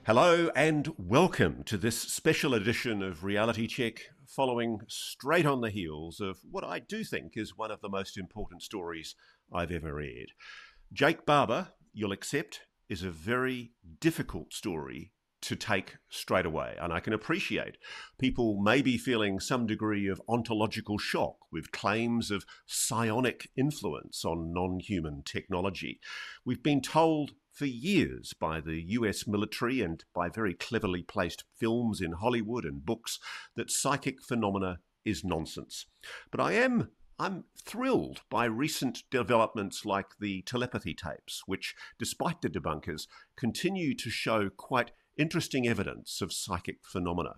Hello and welcome to this special edition of Reality Check, following straight on the heels of what I do think is one of the most important stories I've ever read. Jake Barber, you'll accept, is a very difficult story to take straight away. And I can appreciate people may be feeling some degree of ontological shock with claims of psionic influence on non-human technology. We've been told for years by the US military and by very cleverly placed films in Hollywood and books that psychic phenomena is nonsense. But I'm thrilled by recent developments like the telepathy tapes, which, despite the debunkers, continue to show quite interesting evidence of psychic phenomena.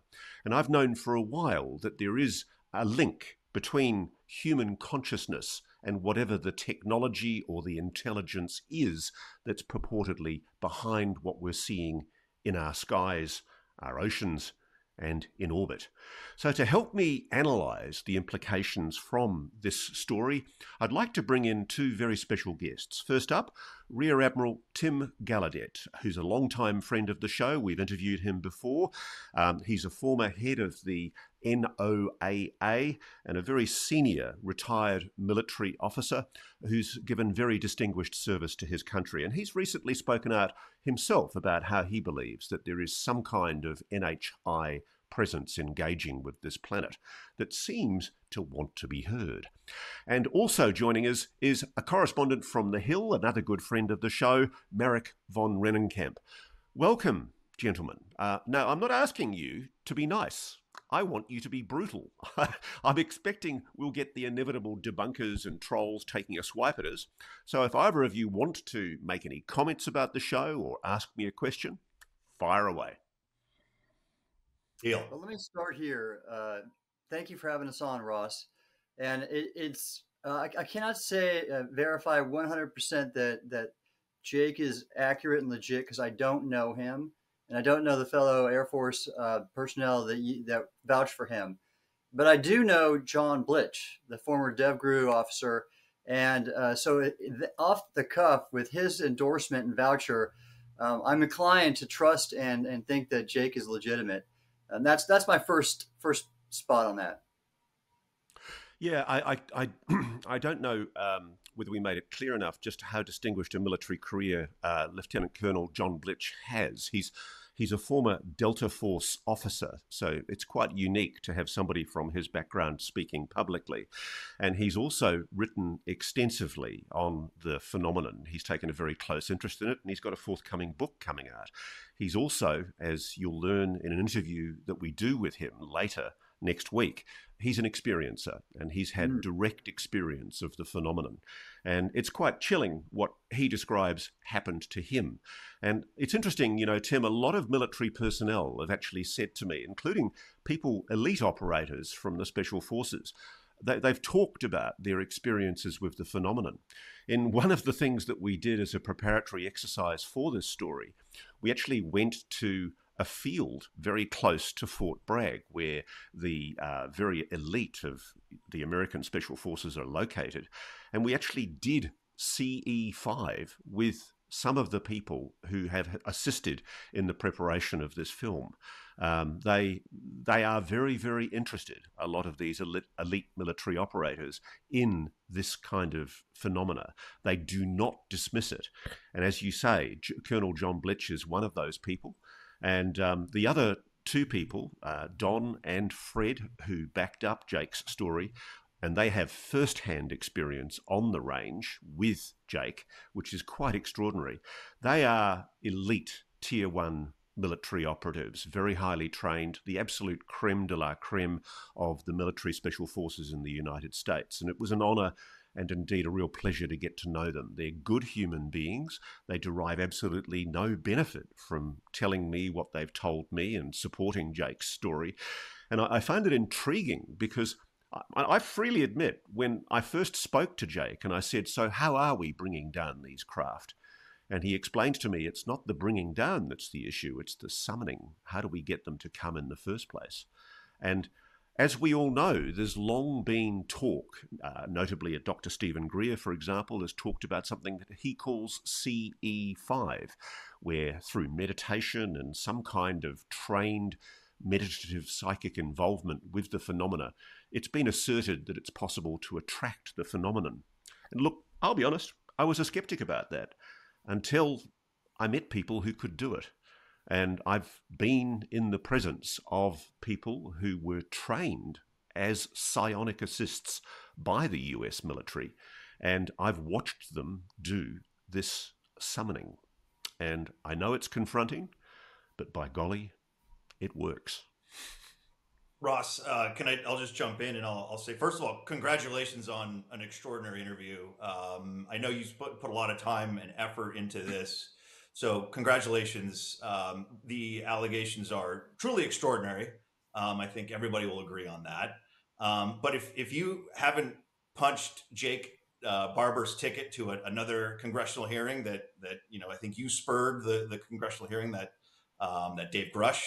And I've known for a while that there is a link between human consciousness and whatever the technology or the intelligence is that's purportedly behind what we're seeing in our skies, our oceans, and in orbit. So to help me analyse the implications from this story, I'd like to bring in two very special guests. First up, Rear Admiral Tim Gallaudet, who's a long-time friend of the show. We've interviewed him before. He's a former head of the NOAA and a very senior retired military officer who's given very distinguished service to his country. And he's recently spoken out himself about how he believes that there is some kind of NHI presence engaging with this planet that seems to want to be heard. And also joining us is a correspondent from The Hill, another good friend of the show, Marik von Rennenkampff. Welcome, gentlemen. Now, I'm not asking you to be nice. I want you to be brutal. I'm expecting we'll get the inevitable debunkers and trolls taking a swipe at us. So if either of you want to make any comments about the show or ask me a question, fire away. Deal. Well, let me start here. Thank you for having us on, Ross. And I cannot verify 100% that Jake is accurate and legit because I don't know him. And I don't know the fellow Air Force personnel that vouch for him. But I do know John Blitch, the former DevGru officer. And off the cuff, with his endorsement and voucher, I'm inclined to trust and think that Jake is legitimate. And that's my first spot on that. Yeah, I don't know whether we made it clear enough just how distinguished a military career Lieutenant Colonel John Blitch has. He's a former Delta Force officer, so it's quite unique to have somebody from his background speaking publicly. And he's also written extensively on the phenomenon. He's taken a very close interest in it, and he's got a forthcoming book coming out. He's also, as you'll learn in an interview that we do with him later next week, he's an experiencer, and he's had direct experience of the phenomenon. And it's quite chilling what he describes happened to him. And it's interesting, Tim, a lot of military personnel have actually said to me, including elite operators from the Special Forces, they've talked about their experiences with the phenomenon. In one of the things that we did as a preparatory exercise for this story, we actually went to a field very close to Fort Bragg, where the very elite of the American Special Forces are located. And we actually did CE5 with some of the people who have assisted in the preparation of this film. They are very, very interested, a lot of these elite military operators, in this kind of phenomena. They do not dismiss it. And as you say, Colonel John Blitch is one of those people. And the other two people, Don and Fred, who backed up Jake's story, and they have first-hand experience on the range with Jake, which is quite extraordinary. They are elite Tier 1 military operatives, very highly trained, the absolute creme de la creme of the military special forces in the United States. And it was an honor and indeed a real pleasure to get to know them. They're good human beings. They derive absolutely no benefit from telling me what they've told me and supporting Jake's story. And I find it intriguing because I freely admit, when I first spoke to Jake and I said, so how are we bringing down these craft? And he explained to me it's not the bringing down that's the issue, it's the summoning. How do we get them to come in the first place? And As we all know, there's long been talk, notably Dr. Stephen Greer, for example, has talked about something that he calls CE5, where through meditation and some kind of trained meditative psychic involvement with the phenomena, it's been asserted that it's possible to attract the phenomenon. And look, I'll be honest, I was a skeptic about that until I met people who could do it. And I've been in the presence of people who were trained as psionic assists by the US military, and I've watched them do this summoning. And I know it's confronting, but by golly, it works. Ross, I'll just jump in and I'll say, first of all, congratulations on an extraordinary interview. I know you put a lot of time and effort into this. So congratulations. The allegations are truly extraordinary. I think everybody will agree on that. But if you haven't punched Jake Barber's ticket to another congressional hearing that I think you spurred the congressional hearing that Dave Grush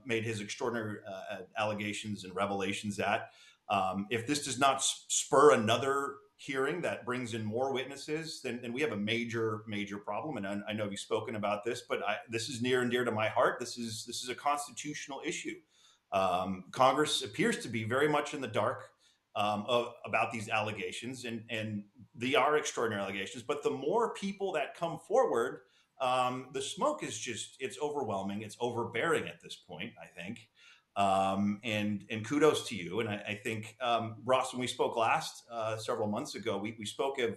made his extraordinary allegations and revelations at. If this does not spur another hearing that brings in more witnesses, then we have a major problem. And I know you've spoken about this, but this is near and dear to my heart. This is a constitutional issue. Congress appears to be very much in the dark about these allegations, and they are extraordinary allegations. But the more people that come forward, the smoke is it's overwhelming. It's overbearing at this point, I think. And kudos to you. And I think, Ross, when we spoke last several months ago, we spoke of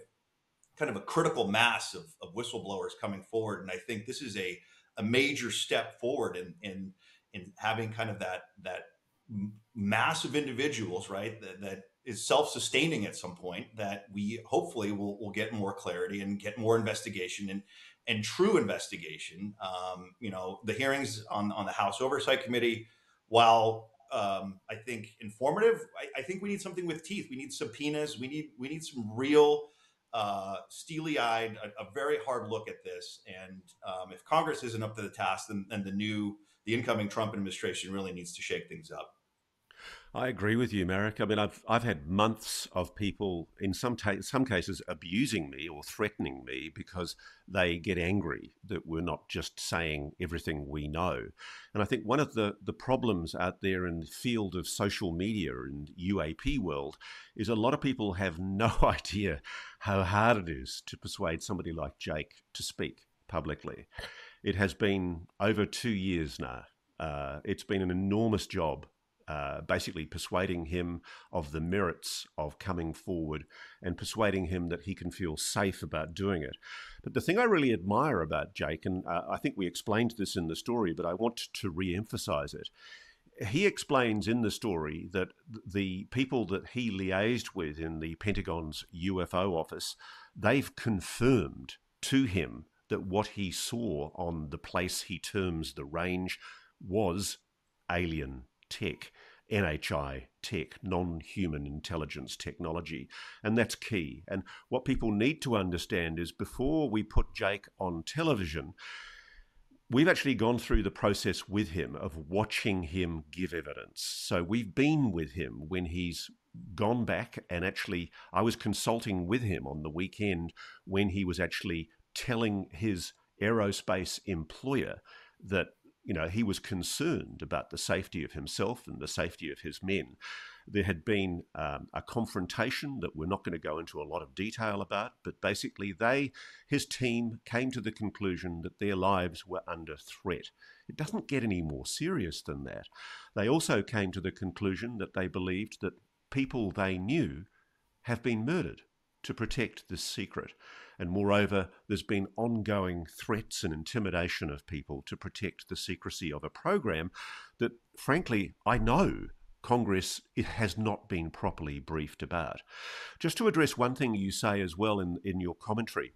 kind of a critical mass of whistleblowers coming forward. And I think this is a major step forward in having kind of that mass of individuals, right, that is self-sustaining at some point, that we hopefully will get more clarity and get more investigation and true investigation. The hearings on the House Oversight Committee, while I think informative, I think we need something with teeth. We need subpoenas. We need some real steely-eyed, a very hard look at this. And if Congress isn't up to the task, then the incoming Trump administration really needs to shake things up. I agree with you, Marik. I mean, I've had months of people, in some cases, abusing me or threatening me because they get angry that we're not just saying everything we know. And I think one of the problems out there in the field of social media and UAP world is a lot of people have no idea how hard it is to persuade somebody like Jake to speak publicly. It has been over 2 years now. It's been an enormous job. Basically persuading him of the merits of coming forward and persuading him that he can feel safe about doing it. But the thing I really admire about Jake, and I think we explained this in the story, but I want to re-emphasize it. He explains in the story that the people that he liaised with in the Pentagon's UFO office, they've confirmed to him that what he saw on the place he terms the range was alien tech, NHI tech, non-human intelligence technology. And that's key. And what people need to understand is before we put Jake on television, we've actually gone through the process with him of watching him give evidence. So we've been with him when he's gone back, and actually I was consulting with him on the weekend when he was actually telling his aerospace employer that he was concerned about the safety of himself and the safety of his men. There had been a confrontation that we're not going to go into a lot of detail about, but basically his team came to the conclusion that their lives were under threat. It doesn't get any more serious than that. They also came to the conclusion that they believed that people they knew have been murdered to protect this secret. And moreover, there's been ongoing threats and intimidation of people to protect the secrecy of a program that, frankly, I know Congress has not been properly briefed about. Just to address one thing you say as well in your commentary,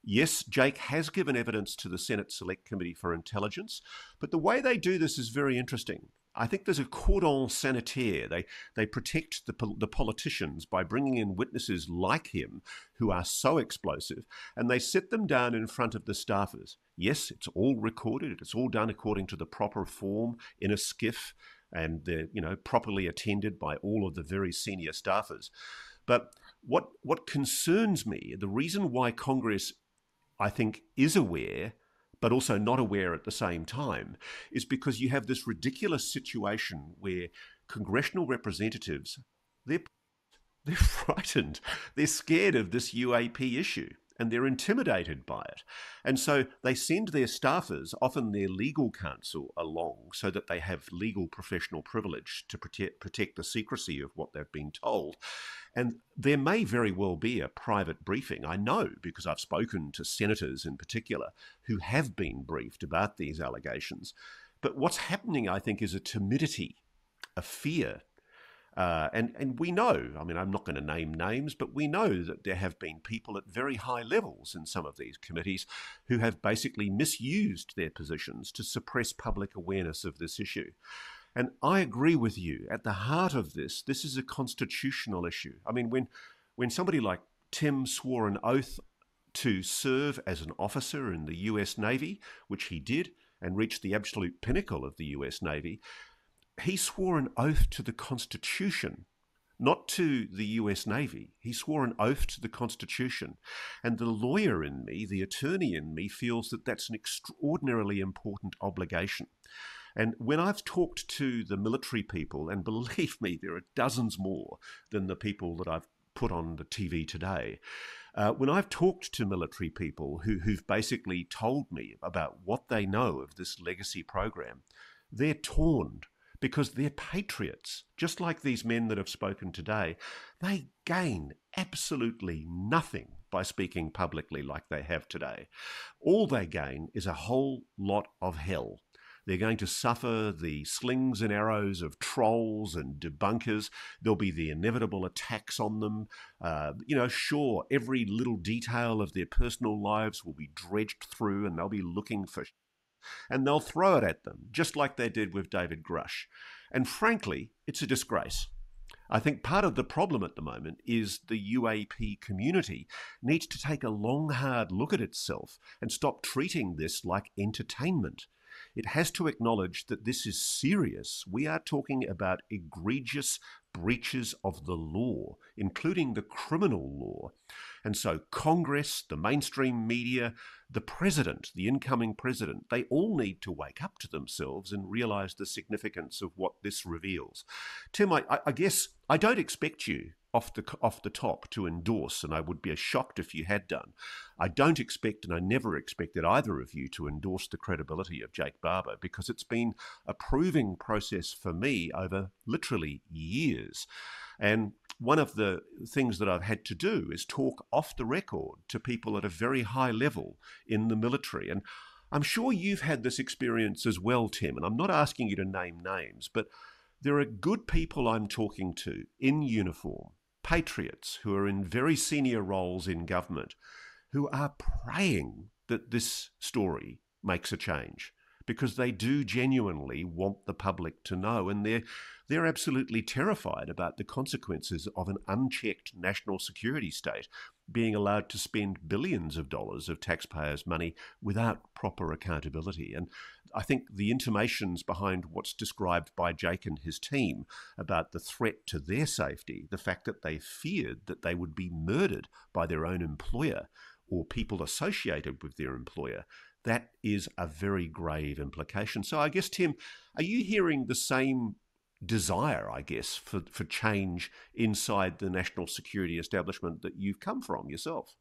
yes, Jake has given evidence to the Senate Select Committee for Intelligence, but the way they do this is very interesting. I think there's a cordon sanitaire. They protect the politicians by bringing in witnesses like him who are so explosive, and they sit them down in front of the staffers. Yes, it's all recorded. It's all done according to the proper form in a SCIF. and they're, properly attended by all of the very senior staffers. But what concerns me, the reason why Congress, I think, is aware but also not aware at the same time, is because you have this ridiculous situation where congressional representatives, they're frightened. They're scared of this UAP issue and they're intimidated by it. And so they send their staffers, often their legal counsel, along so that they have legal professional privilege to protect the secrecy of what they've been told. And there may very well be a private briefing. I know because I've spoken to senators in particular who have been briefed about these allegations. But what's happening, I think, is a timidity, a fear. And we know, I mean, I'm not going to name names, but we know that there have been people at very high levels in some of these committees who have basically misused their positions to suppress public awareness of this issue. And I agree with you. At the heart of this is a constitutional issue. I mean, when somebody like Tim swore an oath to serve as an officer in the US Navy, which he did, and reached the absolute pinnacle of the US Navy, he swore an oath to the Constitution, not to the US Navy. He swore an oath to the Constitution. And the lawyer in me, the attorney in me, feels that that's an extraordinarily important obligation. And when I've talked to the military people, and believe me, there are dozens more than the people that I've put on the TV today, when I've talked to military people who've basically told me about what they know of this legacy program, they're torn because they're patriots. Just like these men that have spoken today, they gain absolutely nothing by speaking publicly like they have today. All they gain is a whole lot of hell. They're going to suffer the slings and arrows of trolls and debunkers. There'll be the inevitable attacks on them. Sure, every little detail of their personal lives will be dredged through and they'll be looking for and they'll throw it at them, just like they did with David Grush. And frankly, it's a disgrace. I think part of the problem at the moment is the UAP community needs to take a long, hard look at itself and stop treating this like entertainment. It has to acknowledge that this is serious. We are talking about egregious breaches of the law, including the criminal law. And so Congress, the mainstream media, the president, the incoming president, they all need to wake up to themselves and realize the significance of what this reveals. Tim, I guess I don't expect you off the top to endorse, and I would be shocked if you had done. I don't expect, and I never expected either of you to endorse the credibility of Jake Barber, because it's been a proving process for me over literally years. And one of the things that I've had to do is talk off the record to people at a very high level in the military. And I'm sure you've had this experience as well, Tim, and I'm not asking you to name names, but there are good people I'm talking to in uniform, patriots who are in very senior roles in government, who are praying that this story makes a change, because they do genuinely want the public to know, and they're absolutely terrified about the consequences of an unchecked national security state being allowed to spend billions of dollars of taxpayers' money without proper accountability. And I think the intimations behind what's described by Jake and his team about the threat to their safety, the fact that they feared that they would be murdered by their own employer or people associated with their employer, that is a very grave implication. So I guess, Tim, are you hearing the same desire, I guess, for change inside the national security establishment that you've come from yourself?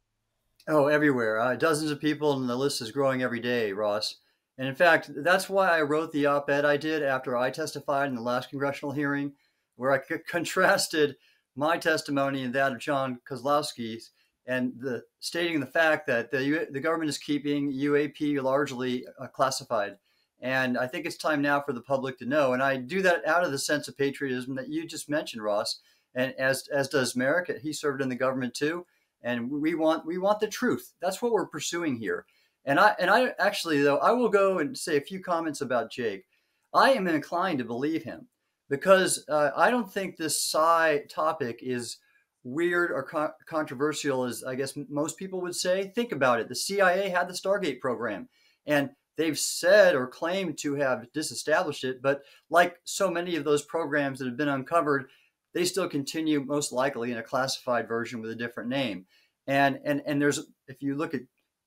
Oh, everywhere. Dozens of people, and the list is growing every day, Ross. And in fact, that's why I wrote the op-ed I did after I testified in the last congressional hearing, where I contrasted my testimony and that of John Kozlowski's, and stating the fact that the government is keeping UAP largely classified. And I think it's time now for the public to know. And I do that out of the sense of patriotism that you just mentioned, Ross, and as does Marik. He served in the government too. And we want the truth. That's what we're pursuing here. And I actually, though, I will go and say a few comments about Jake. I am inclined to believe him, because I don't think this psi topic is weird or controversial, as I guess most people would say. Think about it. The CIA had the Stargate program, and they've said or claimed to have disestablished it, but like so many of those programs that have been uncovered, they still continue most likely in a classified version with a different name. And there's, if you look at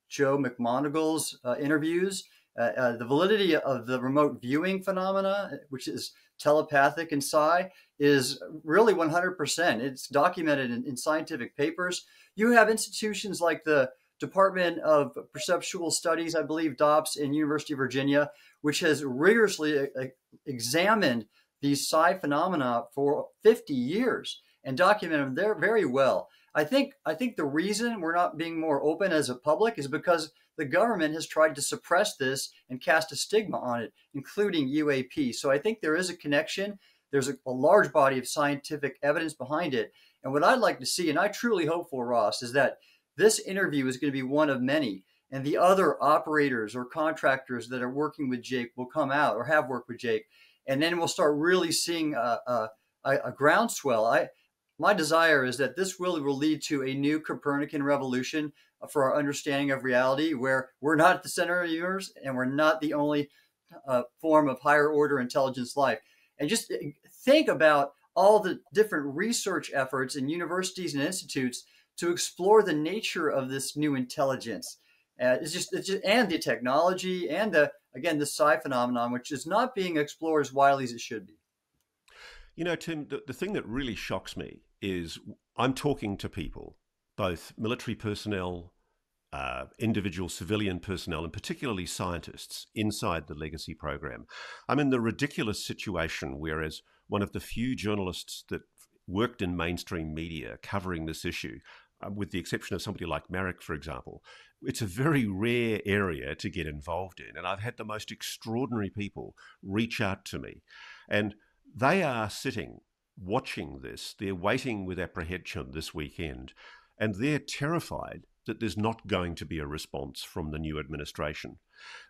Joe McMoneagle's interviews, the validity of the remote viewing phenomena, which is telepathic in psi, is really 100%. It's documented in scientific papers. You have institutions like the Department of Perceptual Studies, I believe, DOPS, in University of Virginia, which has rigorously examined these psi phenomena for 50 years and documented them there very well. I think the reason we're not being more open as a public is because the government has tried to suppress this and cast a stigma on it, including UAP. So I think there is a connection. There's a large body of scientific evidence behind it. And what I'd like to see, and I truly hope for, Ross, is that this interview is going to be one of many. And the other operators or contractors that are working with Jake will come out or have worked with Jake. And then we'll start really seeing a groundswell. My desire is that this will lead to a new Copernican revolution for our understanding of reality, where we're not at the center of the universe and we're not the only form of higher order intelligence life. And just think about all the different research efforts in universities and institutes to explore the nature of this new intelligence. It's just and the technology and the psi phenomenon, which is not being explored as widely as it should be. You know, Tim, the thing that really shocks me is I'm talking to people, both military personnel, individual civilian personnel, and particularly scientists inside the Legacy program. I'm in the ridiculous situation whereas one of the few journalists that worked in mainstream media covering this issue, with the exception of somebody like Marik, for example, it's a very rare area to get involved in. And I've had the most extraordinary people reach out to me. And they are sitting, watching this. They're waiting with apprehension this weekend. And they're terrified that there's not going to be a response from the new administration.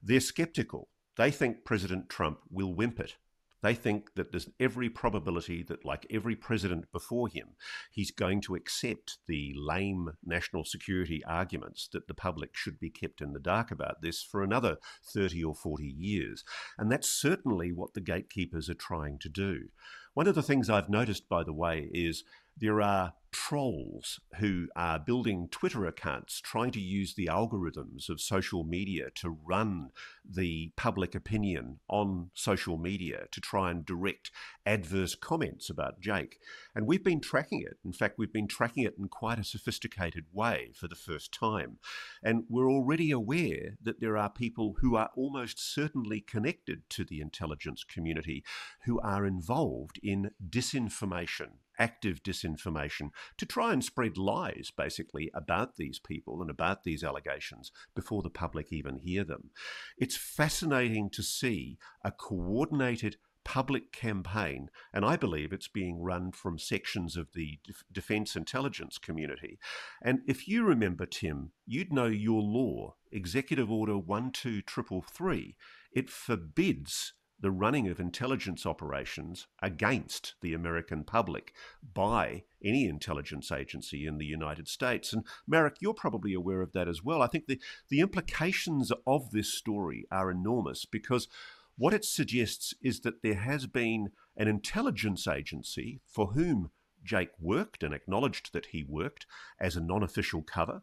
They're skeptical. They think President Trump will wimp it. They think that there's every probability that, like every president before him, he's going to accept the lame national security arguments that the public should be kept in the dark about this for another 30 or 40 years. And that's certainly what the gatekeepers are trying to do. One of the things I've noticed, by the way, is there are trolls who are building Twitter accounts, trying to use the algorithms of social media to run the public opinion on social media to try and direct adverse comments about Jake. And we've been tracking it. In fact, we've been tracking it in quite a sophisticated way for the first time. And we're already aware that there are people who are almost certainly connected to the intelligence community who are involved in disinformation, active disinformation, to try and spread lies, basically, about these people and about these allegations before the public even hear them. It's fascinating to see a coordinated public campaign, and I believe it's being run from sections of the defence intelligence community. And if you remember, Tim, you'd know your law, Executive Order 12333, it forbids the running of intelligence operations against the American public by any intelligence agency in the United States. And Marik, you're probably aware of that as well. I think the implications of this story are enormous, because what it suggests is that there has been an intelligence agency for whom Jake worked and acknowledged that he worked as a non-official cover,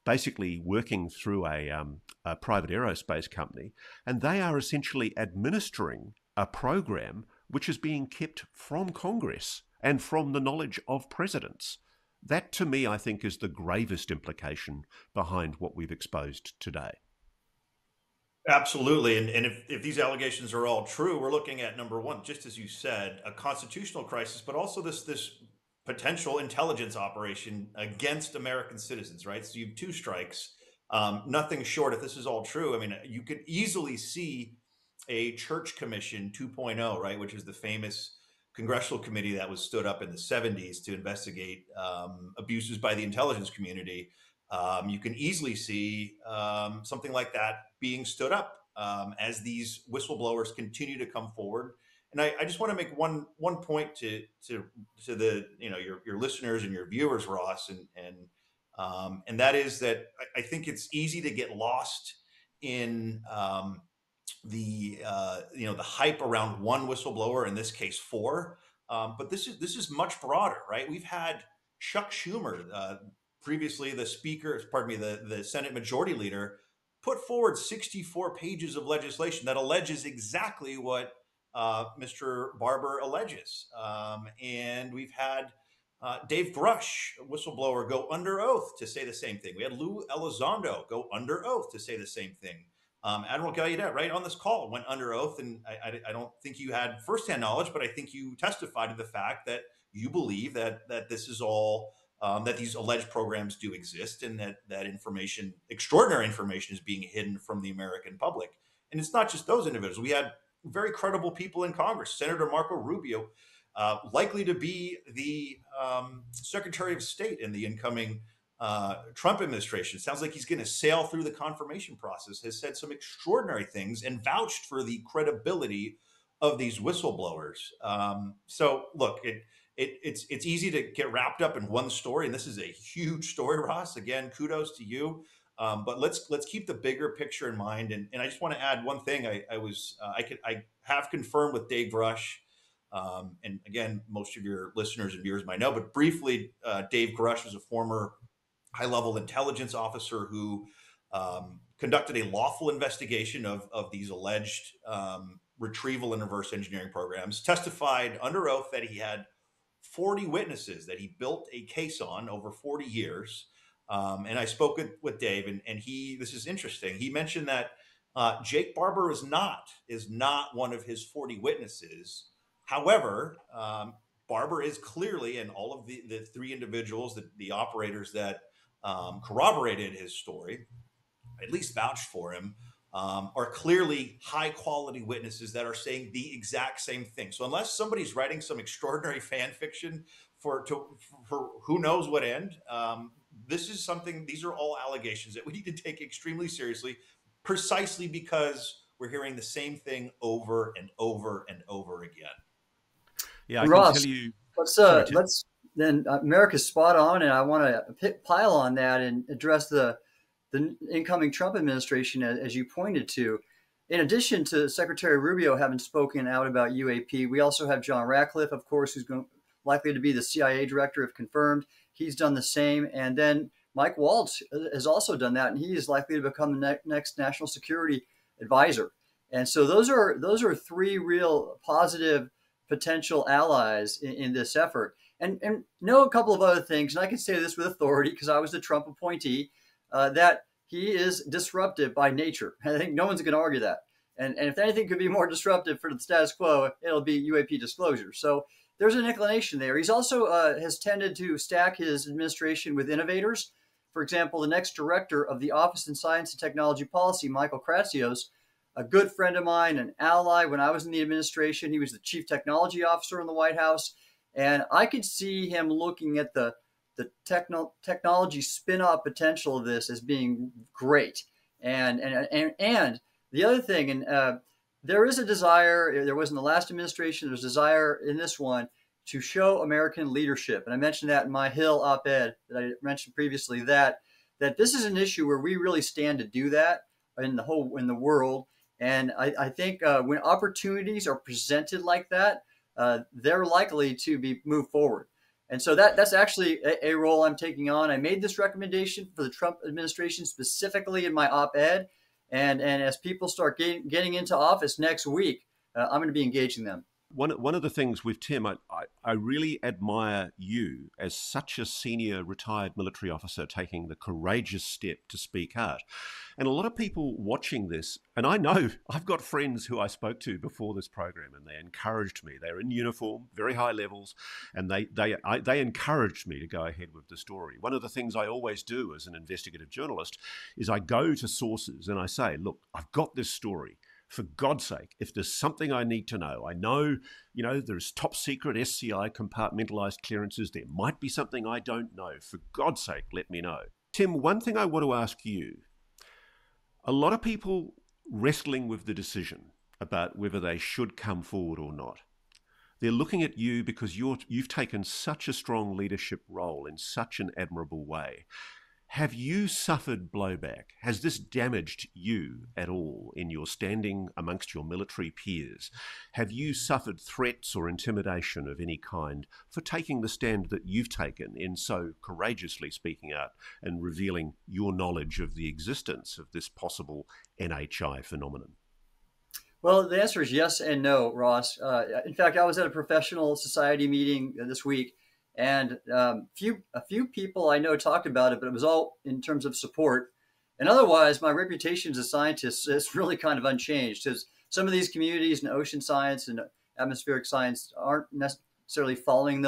basically working through a private aerospace company, and they are essentially administering a program which is being kept from Congress and from the knowledge of presidents. That, to me, I think, is the gravest implication behind what we've exposed today. Absolutely. And if these allegations are all true, we're looking at, number one, just as you said, a constitutional crisis, but also this potential intelligence operation against American citizens, right? So you have two strikes, nothing short. If this is all true, I mean, you could easily see a church commission 2.0, right? Which is the famous congressional committee that was stood up in the 70s to investigate abuses by the intelligence community. You can easily see something like that being stood up as these whistleblowers continue to come forward. And I just want to make one point to the your listeners and your viewers, Ross, and that is that I think it's easy to get lost in the the hype around one whistleblower, in this case four, but this is much broader, right? We've had Chuck Schumer, previously the speaker, pardon me, the Senate Majority Leader, put forward 64 pages of legislation that alleges exactly what Mr. Barber alleges, and we've had Dave Grush, a whistleblower, go under oath to say the same thing. We had Lou Elizondo go under oath to say the same thing. Admiral Gallaudet, right on this call, went under oath, and I don't think you had firsthand knowledge, but I think you testified to the fact that you believe that this is all that these alleged programs do exist, and that information, extraordinary information, is being hidden from the American public. And it's not just those individuals. We had very credible people in Congress. Senator Marco Rubio, likely to be the Secretary of State in the incoming Trump administration. Sounds like he's going to sail through the confirmation process, has said some extraordinary things and vouched for the credibility of these whistleblowers. So look, it's easy to get wrapped up in one story, and this is a huge story, Ross. Again, kudos to you. But let's keep the bigger picture in mind. And I just want to add one thing. I have confirmed with Dave Grush. And again, most of your listeners and viewers might know, but briefly, Dave Grush was a former high-level intelligence officer who conducted a lawful investigation of these alleged retrieval and reverse engineering programs, testified under oath that he had 40 witnesses that he built a case on over 40 years. And I spoke with Dave, and this is interesting. He mentioned that Jake Barber is not one of his 40 witnesses. However, Barber is clearly, and all of the three individuals, the operators that corroborated his story, at least vouched for him, are clearly high quality witnesses that are saying the exact same thing. So unless somebody's writing some extraordinary fan fiction for who knows what end, these are all allegations that we need to take extremely seriously, precisely because we're hearing the same thing over and over and over again. Yeah, I Ross, can tell you. let's then America's spot on, and I want to pile on that and address the incoming Trump administration, as you pointed to. In addition to Secretary Rubio having spoken out about UAP, we also have John Ratcliffe, of course, who's likely to be the CIA director if confirmed. He's done the same, and then Mike Waltz has also done that, and he is likely to become the next national security advisor. And so those are three real positive potential allies in this effort. And know a couple of other things, and I can say this with authority because I was the Trump appointee, that he is disruptive by nature. I think no one's going to argue that. And if anything could be more disruptive for the status quo, it'll be UAP disclosure. So there's an inclination there. He's also has tended to stack his administration with innovators. For example, the next director of the Office in Science and Technology Policy, Michael Kratsios, a good friend of mine, an ally when I was in the administration. He was the chief technology officer in the White House. And I could see him looking at the technology spin-off potential of this as being great. And the other thing, and there is a desire, there was in the last administration, there's a desire in this one to show American leadership. And I mentioned that in my Hill op-ed that I mentioned previously, that this is an issue where we really stand to do that in the world. And I think when opportunities are presented like that, they're likely to be moved forward. And so that's actually a role I'm taking on. I made this recommendation for the Trump administration specifically in my op-ed. And as people start getting into office next week, I'm going to be engaging them. One of the things with Tim, I really admire you as such a senior retired military officer taking the courageous step to speak out. And a lot of people watching this, and I know I've got friends who I spoke to before this program, and they encouraged me. They're in uniform, very high levels, and they encouraged me to go ahead with the story. One of the things I always do as an investigative journalist is I go to sources and I say, look, I've got this story. For God's sake, if there's something I need to know, I know, there's top secret SCI compartmentalized clearances. There might be something I don't know. For God's sake, let me know. Tim, one thing I want to ask you, a lot of people wrestling with the decision about whether they should come forward or not. They're looking at you because you've taken such a strong leadership role in such an admirable way. Have you suffered blowback? Has this damaged you at all in your standing amongst your military peers? Have you suffered threats or intimidation of any kind for taking the stand that you've taken in so courageously speaking out and revealing your knowledge of the existence of this possible NHI phenomenon? Well, the answer is yes and no, Ross. In fact, I was at a professional society meeting this week, and a few people I know talked about it, but it was all in terms of support. And otherwise, my reputation as a scientist is really kind of unchanged, because some of these communities in ocean science and atmospheric science aren't necessarily following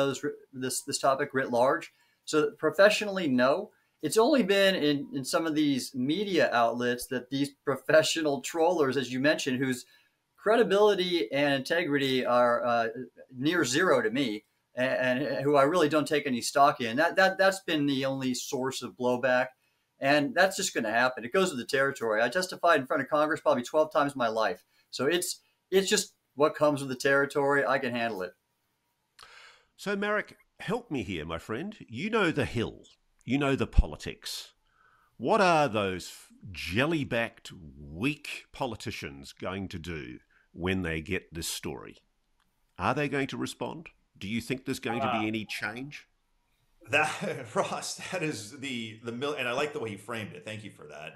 this topic writ large. So professionally, no. It's only been in some of these media outlets that these professional trollers, as you mentioned, whose credibility and integrity are near zero to me, and who I really don't take any stock in. That's been the only source of blowback, and that's just going to happen. It goes with the territory. I testified in front of Congress probably 12 times in my life, so it's just what comes with the territory. I can handle it. So, Marik, help me here, my friend. You know the Hill. You know the politics. What are those jelly-backed, weak politicians going to do when they get this story? Are they going to respond? Do you think there's going to be any change? That, Ross, that is the and I like the way you framed it. Thank you for that.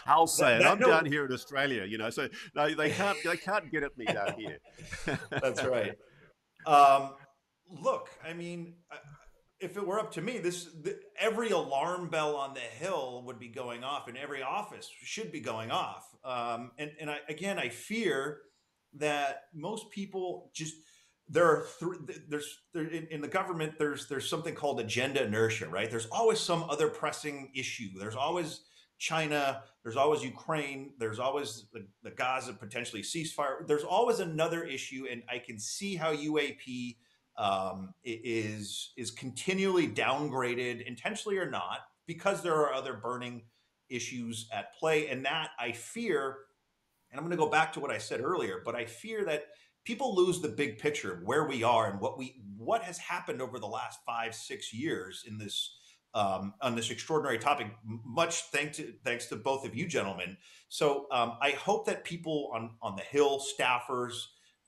I'll say it. I'm down here in Australia, you know, so no, they can't get at me down here. That's right. Look, I mean, if it were up to me, every alarm bell on the Hill would be going off, and every office should be going off. And I fear that most people just in the government. There's something called agenda inertia, right? There's always some other pressing issue. There's always China. There's always Ukraine. There's always the Gaza potentially ceasefire. There's always another issue, and I can see how UAP is continually downgraded, intentionally or not, because there are other burning issues at play. And that I fear, and I'm going to go back to what I said earlier, but I fear that people lose the big picture of where we are and what has happened over the last 5-6 years in this on this extraordinary topic. Much thanks to both of you gentlemen. So I hope that people on the Hill, staffers,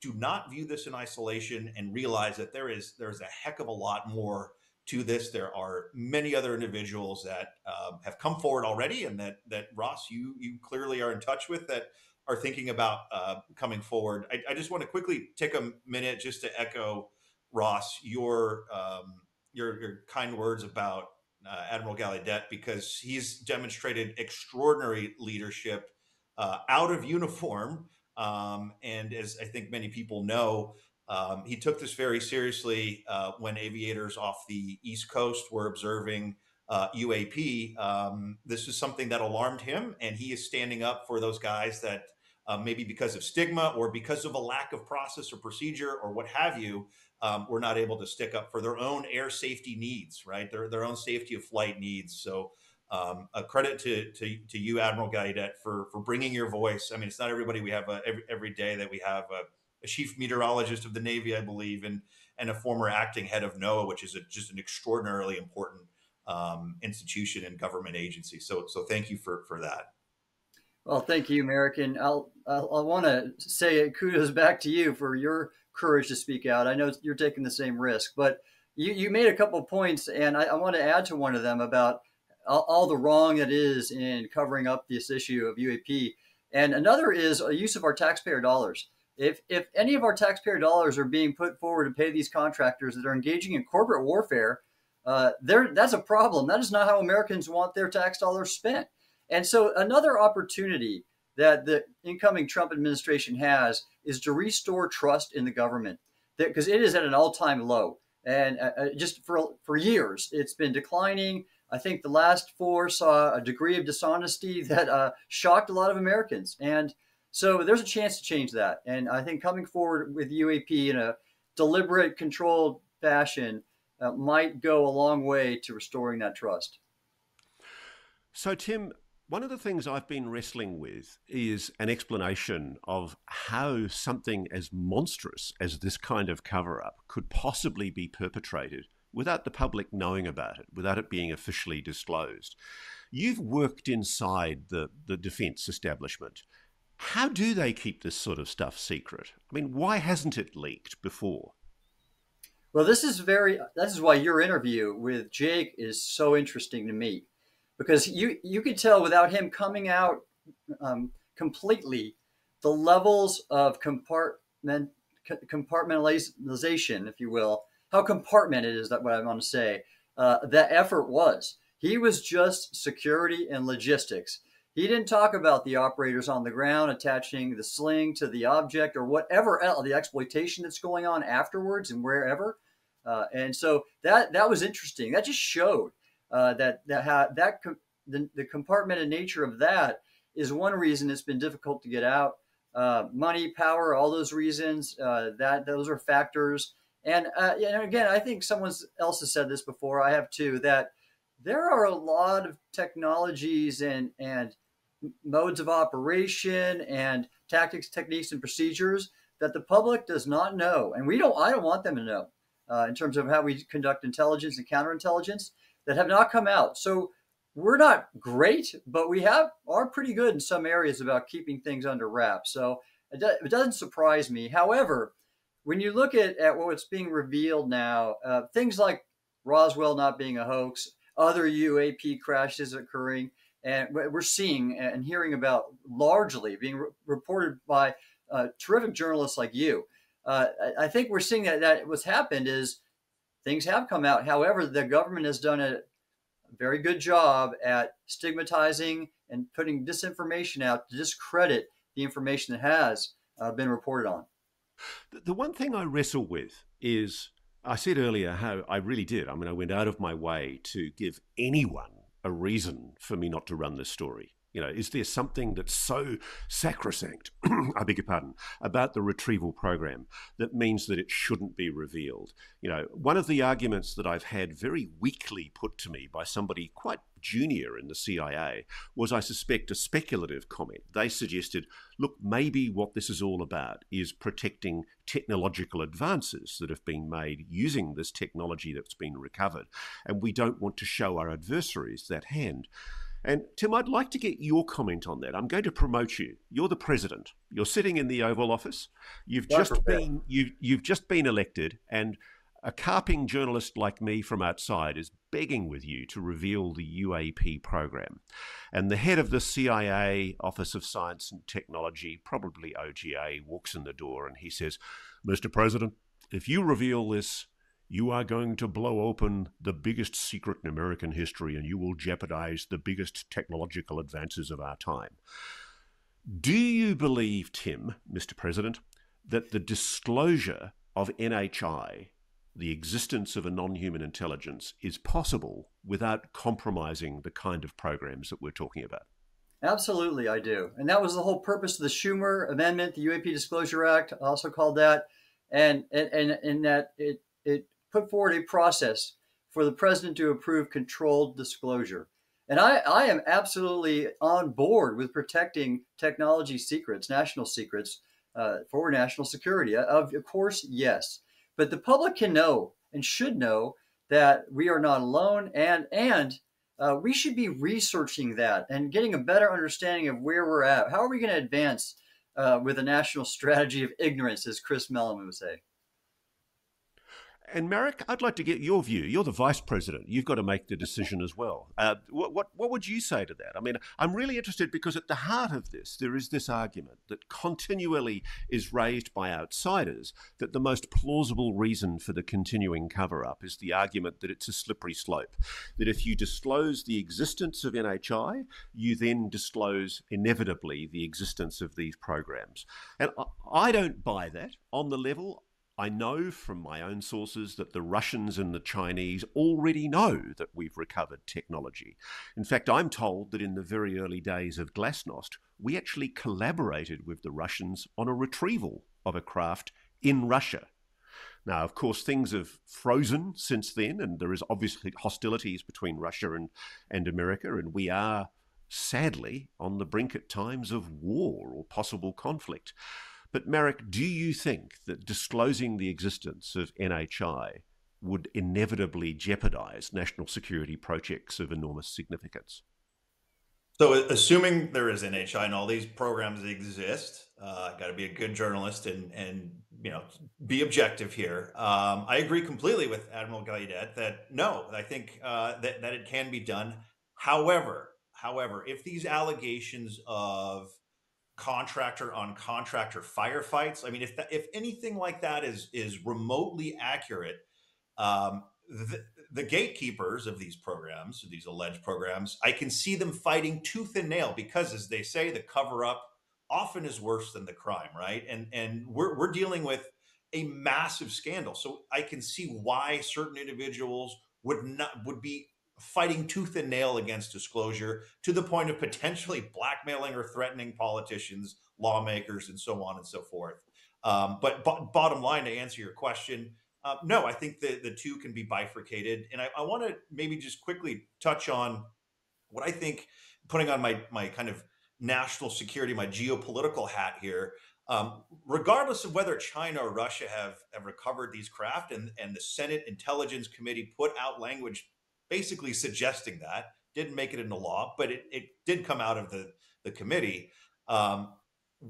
do not view this in isolation and realize that there's a heck of a lot more to this. There are many other individuals that have come forward already, and that Ross, you clearly are in touch with, that are thinking about coming forward. I just want to quickly take a minute just to echo, Ross, your kind words about Admiral Gallaudet, because he's demonstrated extraordinary leadership out of uniform. And as I think many people know, he took this very seriously when aviators off the East Coast were observing UAP. This is something that alarmed him, and he is standing up for those guys that maybe because of stigma or because of a lack of process or procedure or what have you, were not able to stick up for their own air safety needs, right? Their own safety of flight needs. So a credit to you, Admiral Gallaudet, for bringing your voice. I mean, it's not everybody we have every day that we have a chief meteorologist of the Navy, I believe, and a former acting head of NOAA, which is just an extraordinarily important institution and government agency. So thank you for that. Well, thank you, Marik. And I want to say kudos back to you for your courage to speak out. I know you're taking the same risk, but you made a couple of points, and I want to add to one of them about all the wrong that is in covering up this issue of UAP. And another is a use of our taxpayer dollars. If any of our taxpayer dollars are being put forward to pay these contractors that are engaging in corporate warfare, that's a problem. That is not how Americans want their tax dollars spent. And so another opportunity that the incoming Trump administration has is to restore trust in the government, because it is at an all-time low. And just for years, it's been declining. I think the last 4 saw a degree of dishonesty that shocked a lot of Americans. And so there's a chance to change that. And I think coming forward with UAP in a deliberate, controlled fashion might go a long way to restoring that trust. So, Tim, one of the things I've been wrestling with is an explanation of how something as monstrous as this kind of cover-up could possibly be perpetrated without the public knowing about it, without it being officially disclosed. You've worked inside the defence establishment. How do they keep this sort of stuff secret? I mean, why hasn't it leaked before? Well, this is why your interview with Jake is so interesting to me, because you could tell without him coming out completely the levels of compartmentalization, if you will, how compartmented is that what I want to say, that effort was. He was just security and logistics. He didn't talk about the operators on the ground attaching the sling to the object or whatever else, the exploitation that's going on afterwards and wherever. And so that was interesting. That just showed the compartmented nature of that is one reason it's been difficult to get out. Money, power, all those reasons, those are factors. And again, I think someone else has said this before. I have too, that there are a lot of technologies and modes of operation and tactics, techniques, and procedures that the public does not know, and I don't want them to know in terms of how we conduct intelligence and counterintelligence, that have not come out. So we're not great, but we are pretty good in some areas about keeping things under wraps. So it doesn't surprise me. However, when you look at what's being revealed now, things like Roswell not being a hoax, other UAP crashes occurring, and we're seeing and hearing about largely being reported by terrific journalists like you. I think we're seeing that what's happened is things have come out. However, the government has done a very good job at stigmatizing and putting disinformation out to discredit the information that has been reported on. The one thing I wrestle with is, I said earlier how I really did. I mean, I went out of my way to give anyone a reason for me not to run this story. You know, is there something that's so sacrosanct, I beg your pardon, about the retrieval program that means that it shouldn't be revealed? You know, one of the arguments that I've had very weakly put to me by somebody quite junior in the CIA was, I suspect, a speculative comment. They suggested, look, maybe what this is all about is protecting technological advances that have been made using this technology that's been recovered, and we don't want to show our adversaries that hand. And Tim, I'd like to get your comment on that. I'm going to promote you. You're the president. You're sitting in the Oval Office. You've just been elected, and a carping journalist like me from outside is begging with you to reveal the UAP program. And the head of the CIA Office of Science and Technology, probably OGA, walks in the door and he says, "Mr. President, if you reveal this, you are going to blow open the biggest secret in American history, and you will jeopardize the biggest technological advances of our time." Do you believe, Tim, Mr. President, that the disclosure of NHI, the existence of a non-human intelligence, is possible without compromising the kind of programs that we're talking about? Absolutely, I do. And that was the whole purpose of the Schumer Amendment, the UAP Disclosure Act, also called that, and that it put forward a process for the president to approve controlled disclosure. And I am absolutely on board with protecting technology secrets, national secrets, for national security. Of course, yes. But the public can know and should know that we are not alone, and we should be researching that and getting a better understanding of where we're at. How are we going to advance with a national strategy of ignorance, as Chris Mellon would say? And Marik, I'd like to get your view. You're the vice president. You've got to make the decision as well. What would you say to that? I mean, I'm really interested because at the heart of this, there is this argument that continually is raised by outsiders that the most plausible reason for the continuing cover-up is the argument that it's a slippery slope, that if you disclose the existence of NHI, you then disclose inevitably the existence of these programs. And I don't buy that on the level. I know from my own sources that the Russians and the Chinese already know that we've recovered technology. In fact, I'm told that in the very early days of Glasnost, we actually collaborated with the Russians on a retrieval of a craft in Russia. Now, of course, things have frozen since then, and there is obviously hostilities between Russia and America, and we are, sadly, on the brink at times of war or possible conflict. But Marik, do you think that disclosing the existence of NHI would inevitably jeopardize national security projects of enormous significance. So, assuming there is NHI and all these programs exist, got to be a good journalist and be objective here. I agree completely with Admiral Gallaudet that no, I think that it can be done. However, if these allegations of contractor on contractor firefights, I mean, if anything like that is remotely accurate, um, the gatekeepers of these programs, these alleged programs, I can see them fighting tooth and nail because, as they say, the cover up often is worse than the crime, right? And we're dealing with a massive scandal, so I can see why certain individuals would be fighting tooth and nail against disclosure to the point of potentially blackmailing or threatening politicians, lawmakers, and so on and so forth. But bottom line, to answer your question, no, I think the two can be bifurcated. And I want to maybe just quickly touch on what I think, putting on my kind of national security, my geopolitical hat here. Regardless of whether China or Russia have recovered these craft, and the Senate Intelligence Committee put out language basically suggesting that, didn't make it into law, but it did come out of the committee. Um,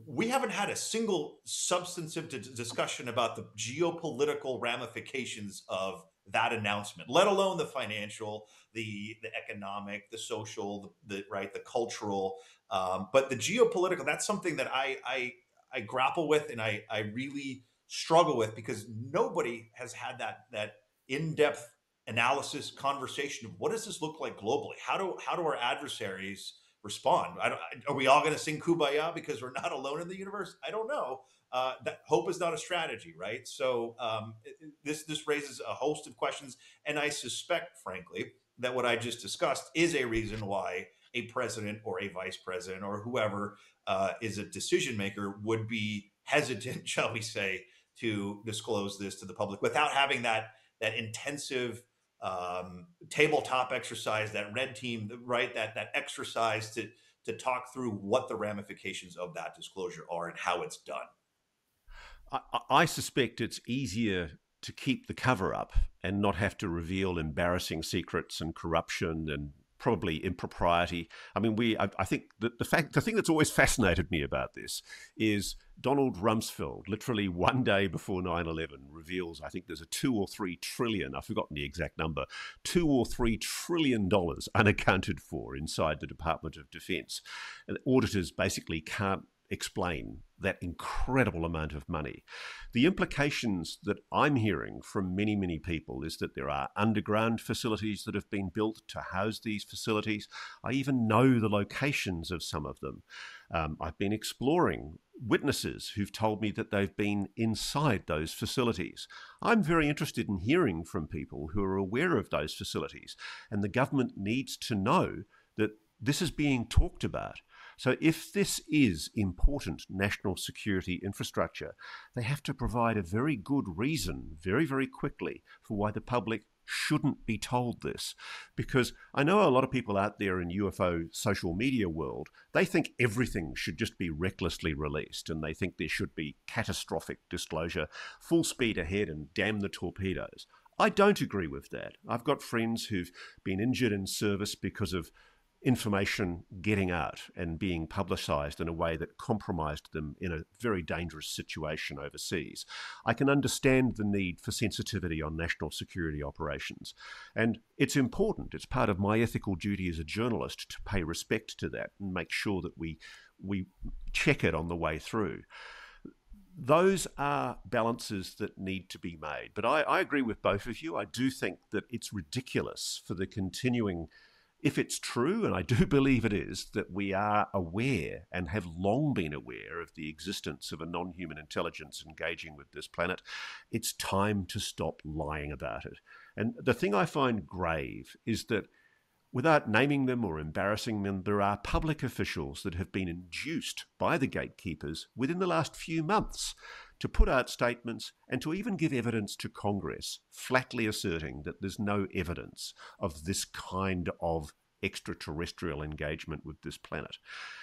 we haven't had a single substantive discussion about the geopolitical ramifications of that announcement, let alone the financial, the economic, the social, the right, the cultural, but the geopolitical. That's something that I grapple with, and I really struggle with, because nobody has had that in-depth analysis conversation of what does this look like globally? How do our adversaries respond? Are we all going to sing Kumbaya because we're not alone in the universe? I don't know. That hope is not a strategy, right? So this raises a host of questions, and I suspect, frankly, that what I just discussed is a reason why a president or a vice president or whoever is a decision maker would be hesitant, shall we say, to disclose this to the public without having that intensive tabletop exercise, that red team, right? That exercise to talk through what the ramifications of that disclosure are and how it's done. I suspect it's easier to keep the cover up and not have to reveal embarrassing secrets and corruption and probably impropriety. I mean, I think that the thing that's always fascinated me about this is Donald Rumsfeld, literally one day before 9/11, reveals, I think there's a 2 or 3 trillion, I've forgotten the exact number, $2 or $3 trillion unaccounted for inside the Department of Defense. And auditors basically can't explain that incredible amount of money. The implications that I'm hearing from many, many people is that there are underground facilities that have been built to house these facilities. I even know the locations of some of them. I've been exploring witnesses who've told me that they've been inside those facilities. I'm very interested in hearing from people who are aware of those facilities, and the government needs to know that this is being talked about. So if this is important national security infrastructure, they have to provide a very good reason very, very quickly for why the public shouldn't be told this. Because I know a lot of people out there in UFO social media world, they think everything should just be recklessly released, and they think there should be catastrophic disclosure, full speed ahead and damn the torpedoes. I don't agree with that. I've got friends who've been injured in service because of information getting out and being publicized in a way that compromised them in a very dangerous situation overseas. I can understand the need for sensitivity on national security operations, and it's important. It's part of my ethical duty as a journalist to pay respect to that and make sure that we check it on the way through. Those are balances that need to be made. But I agree with both of you. I do think that it's ridiculous for the continuing, if it's true, and I do believe it is, that we are aware and have long been aware of the existence of a non-human intelligence engaging with this planet, it's time to stop lying about it. And the thing I find grave is that, without naming them or embarrassing them, there are public officials that have been induced by the gatekeepers within the last few months to put out statements and to even give evidence to Congress, flatly asserting that there's no evidence of this kind of extraterrestrial engagement with this planet.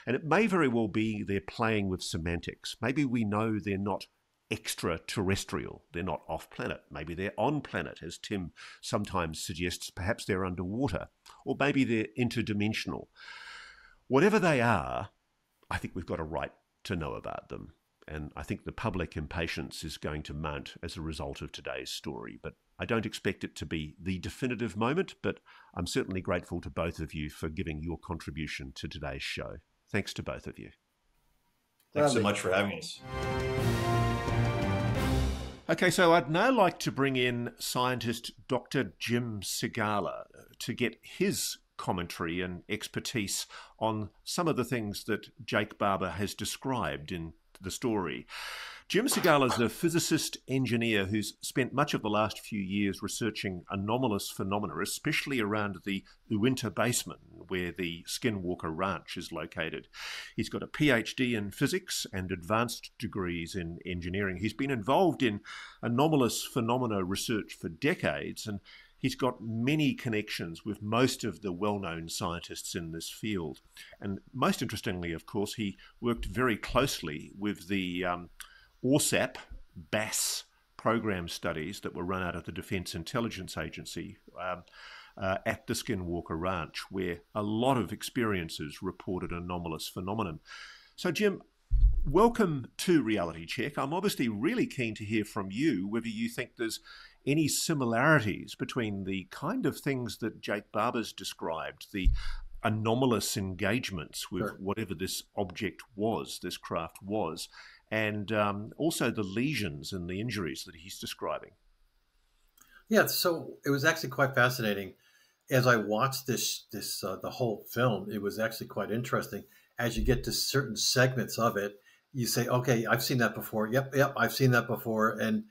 And it may very well be they're playing with semantics. Maybe we know they're not extraterrestrial. They're not off-planet. Maybe they're on-planet, as Tim sometimes suggests. Perhaps they're underwater, or maybe they're interdimensional. Whatever they are, I think we've got a right to know about them. And I think the public impatience is going to mount as a result of today's story. But I don't expect it to be the definitive moment, but I'm certainly grateful to both of you for giving your contribution to today's show. Thanks to both of you. Thanks so much for having us. Okay, so I'd now like to bring in scientist Dr. Jim Segala to get his commentary and expertise on some of the things that Jake Barber has described in the story. Jim Segala is a physicist engineer who's spent much of the last few years researching anomalous phenomena, especially around the Uinta Basin, where the Skinwalker Ranch is located. He's got a Ph.D. in physics and advanced degrees in engineering. He's been involved in anomalous phenomena research for decades, and he's got many connections with most of the well-known scientists in this field. And most interestingly, of course, he worked very closely with the ORSAP BAS program studies that were run out of the Defense Intelligence Agency at the Skinwalker Ranch, where a lot of experiences reported anomalous phenomenon. So, Jim, welcome to Reality Check. I'm obviously really keen to hear from you whether you think there's any similarities between the kind of things that Jake Barber's described, the anomalous engagements with whatever this object was, this craft was, and also the lesions and the injuries that he's describing. Yeah, so it was actually quite fascinating. As I watched the whole film, it was actually quite interesting. As you get to certain segments of it, you say, okay, I've seen that before. Yep, I've seen that before. And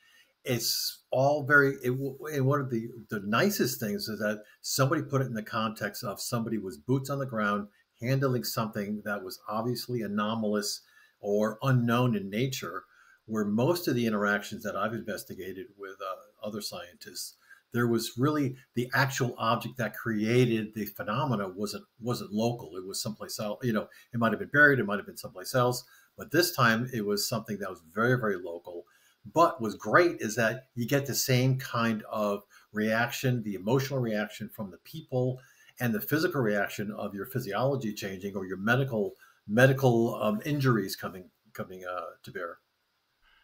it's all and one of the nicest things is that somebody put it in the context of somebody was boots on the ground, handling something that was obviously anomalous or unknown in nature, where most of the interactions that I've investigated with other scientists, there was really the actual object that created the phenomena wasn't local. It was someplace else. You know, it might have been buried, it might have been someplace else, but this time it was something that was very, very local. But what's great is that you get the same kind of reaction, the emotional reaction from the people, and the physical reaction of your physiology changing or your medical injuries coming to bear.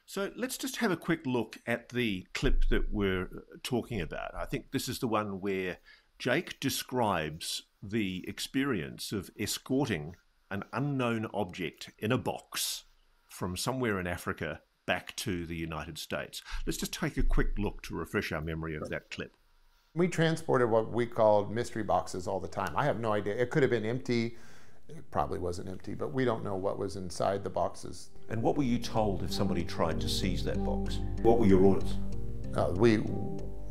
So let's just have a quick look at the clip that we're talking about. I think this is the one where Jake describes the experience of escorting an unknown object in a box from somewhere in Africa back to the United States. Let's just take a quick look to refresh our memory of that clip. We transported what we called mystery boxes all the time. I have no idea. It could have been empty. It probably wasn't empty, but we don't know what was inside the boxes. And what were you told if somebody tried to seize that box? What were your orders?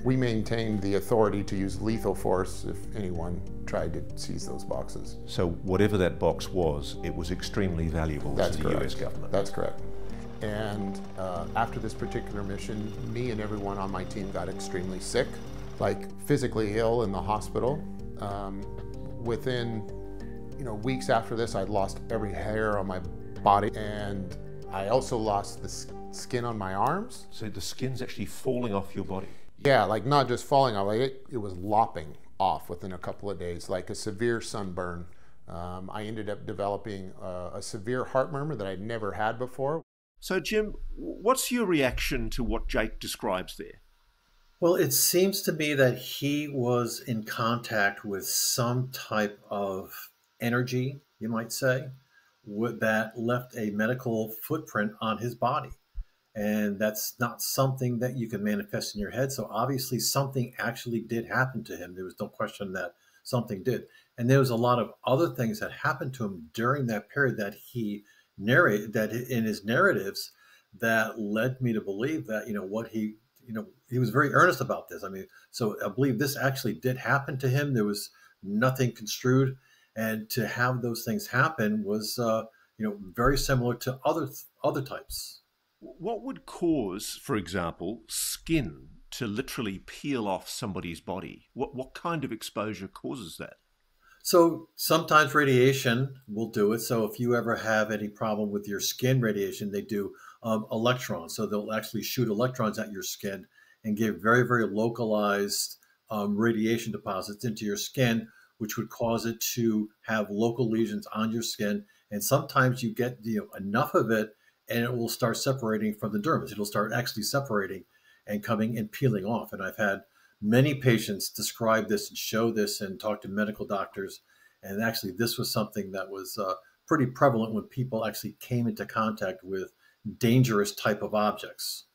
We maintained the authority to use lethal force if anyone tried to seize those boxes. So whatever that box was, it was extremely valuable to the US government. That's correct. And after this particular mission, me and everyone on my team got extremely sick, like physically ill in the hospital. Within weeks after this, I'd lost every hair on my body, and I also lost the skin on my arms. So the skin's actually falling off your body? Yeah, like not just falling off, like it was lopping off within a couple of days, like a severe sunburn. I ended up developing a severe heart murmur that I'd never had before. So Jim, what's your reaction to what Jake describes there? Well, it seems to me that he was in contact with some type of energy, you might say, that left a medical footprint on his body. And that's not something that you can manifest in your head. So obviously something actually did happen to him. There was no question that something did. And there was a lot of other things that happened to him during that period that he narrated, that in his narratives, that led me to believe that, he was very earnest about this. I mean, so I believe this actually did happen to him. There was nothing construed. And to have those things happen was, very similar to other types. What would cause, for example, skin to literally peel off somebody's body? What kind of exposure causes that? So sometimes radiation will do it. So if you ever have any problem with your skin radiation, they do electrons. So they'll actually shoot electrons at your skin and give very, very localized radiation deposits into your skin, which would cause it to have local lesions on your skin. And sometimes you get enough of it, and it will start separating from the dermis. It'll start actually separating and coming and peeling off. And I've had many patients describe this and show this and talk to medical doctors. And actually, this was something that was pretty prevalent when people actually came into contact with dangerous type of objects.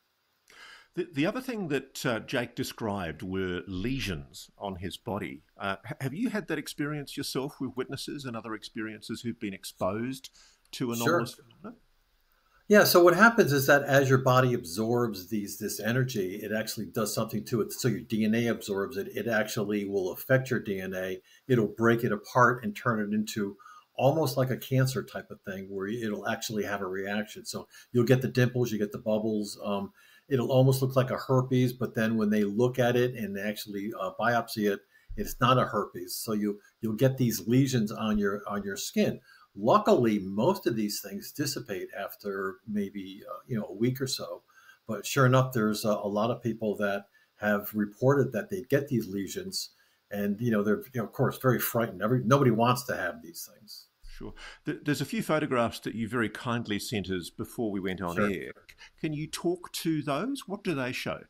The other thing that Jake described were lesions on his body. Have you had that experience yourself with witnesses and other experiences who've been exposed to anomalous phenomena? Yeah, so what happens is that as your body absorbs this energy, it actually does something to it. So your DNA absorbs it. It actually will affect your DNA. It'll break it apart and turn it into almost like a cancer type of thing where it'll actually have a reaction. So you'll get the dimples, you get the bubbles. It'll almost look like a herpes, but then when they look at it and they actually biopsy it, it's not a herpes. So you'll get these lesions on your skin. Luckily, most of these things dissipate after maybe a week or so. But sure enough, there's a lot of people that have reported that they get these lesions, and they're of course very frightened. Nobody wants to have these things. Sure. There's a few photographs that you very kindly sent us before we went on air. Can you talk to those? What do they show?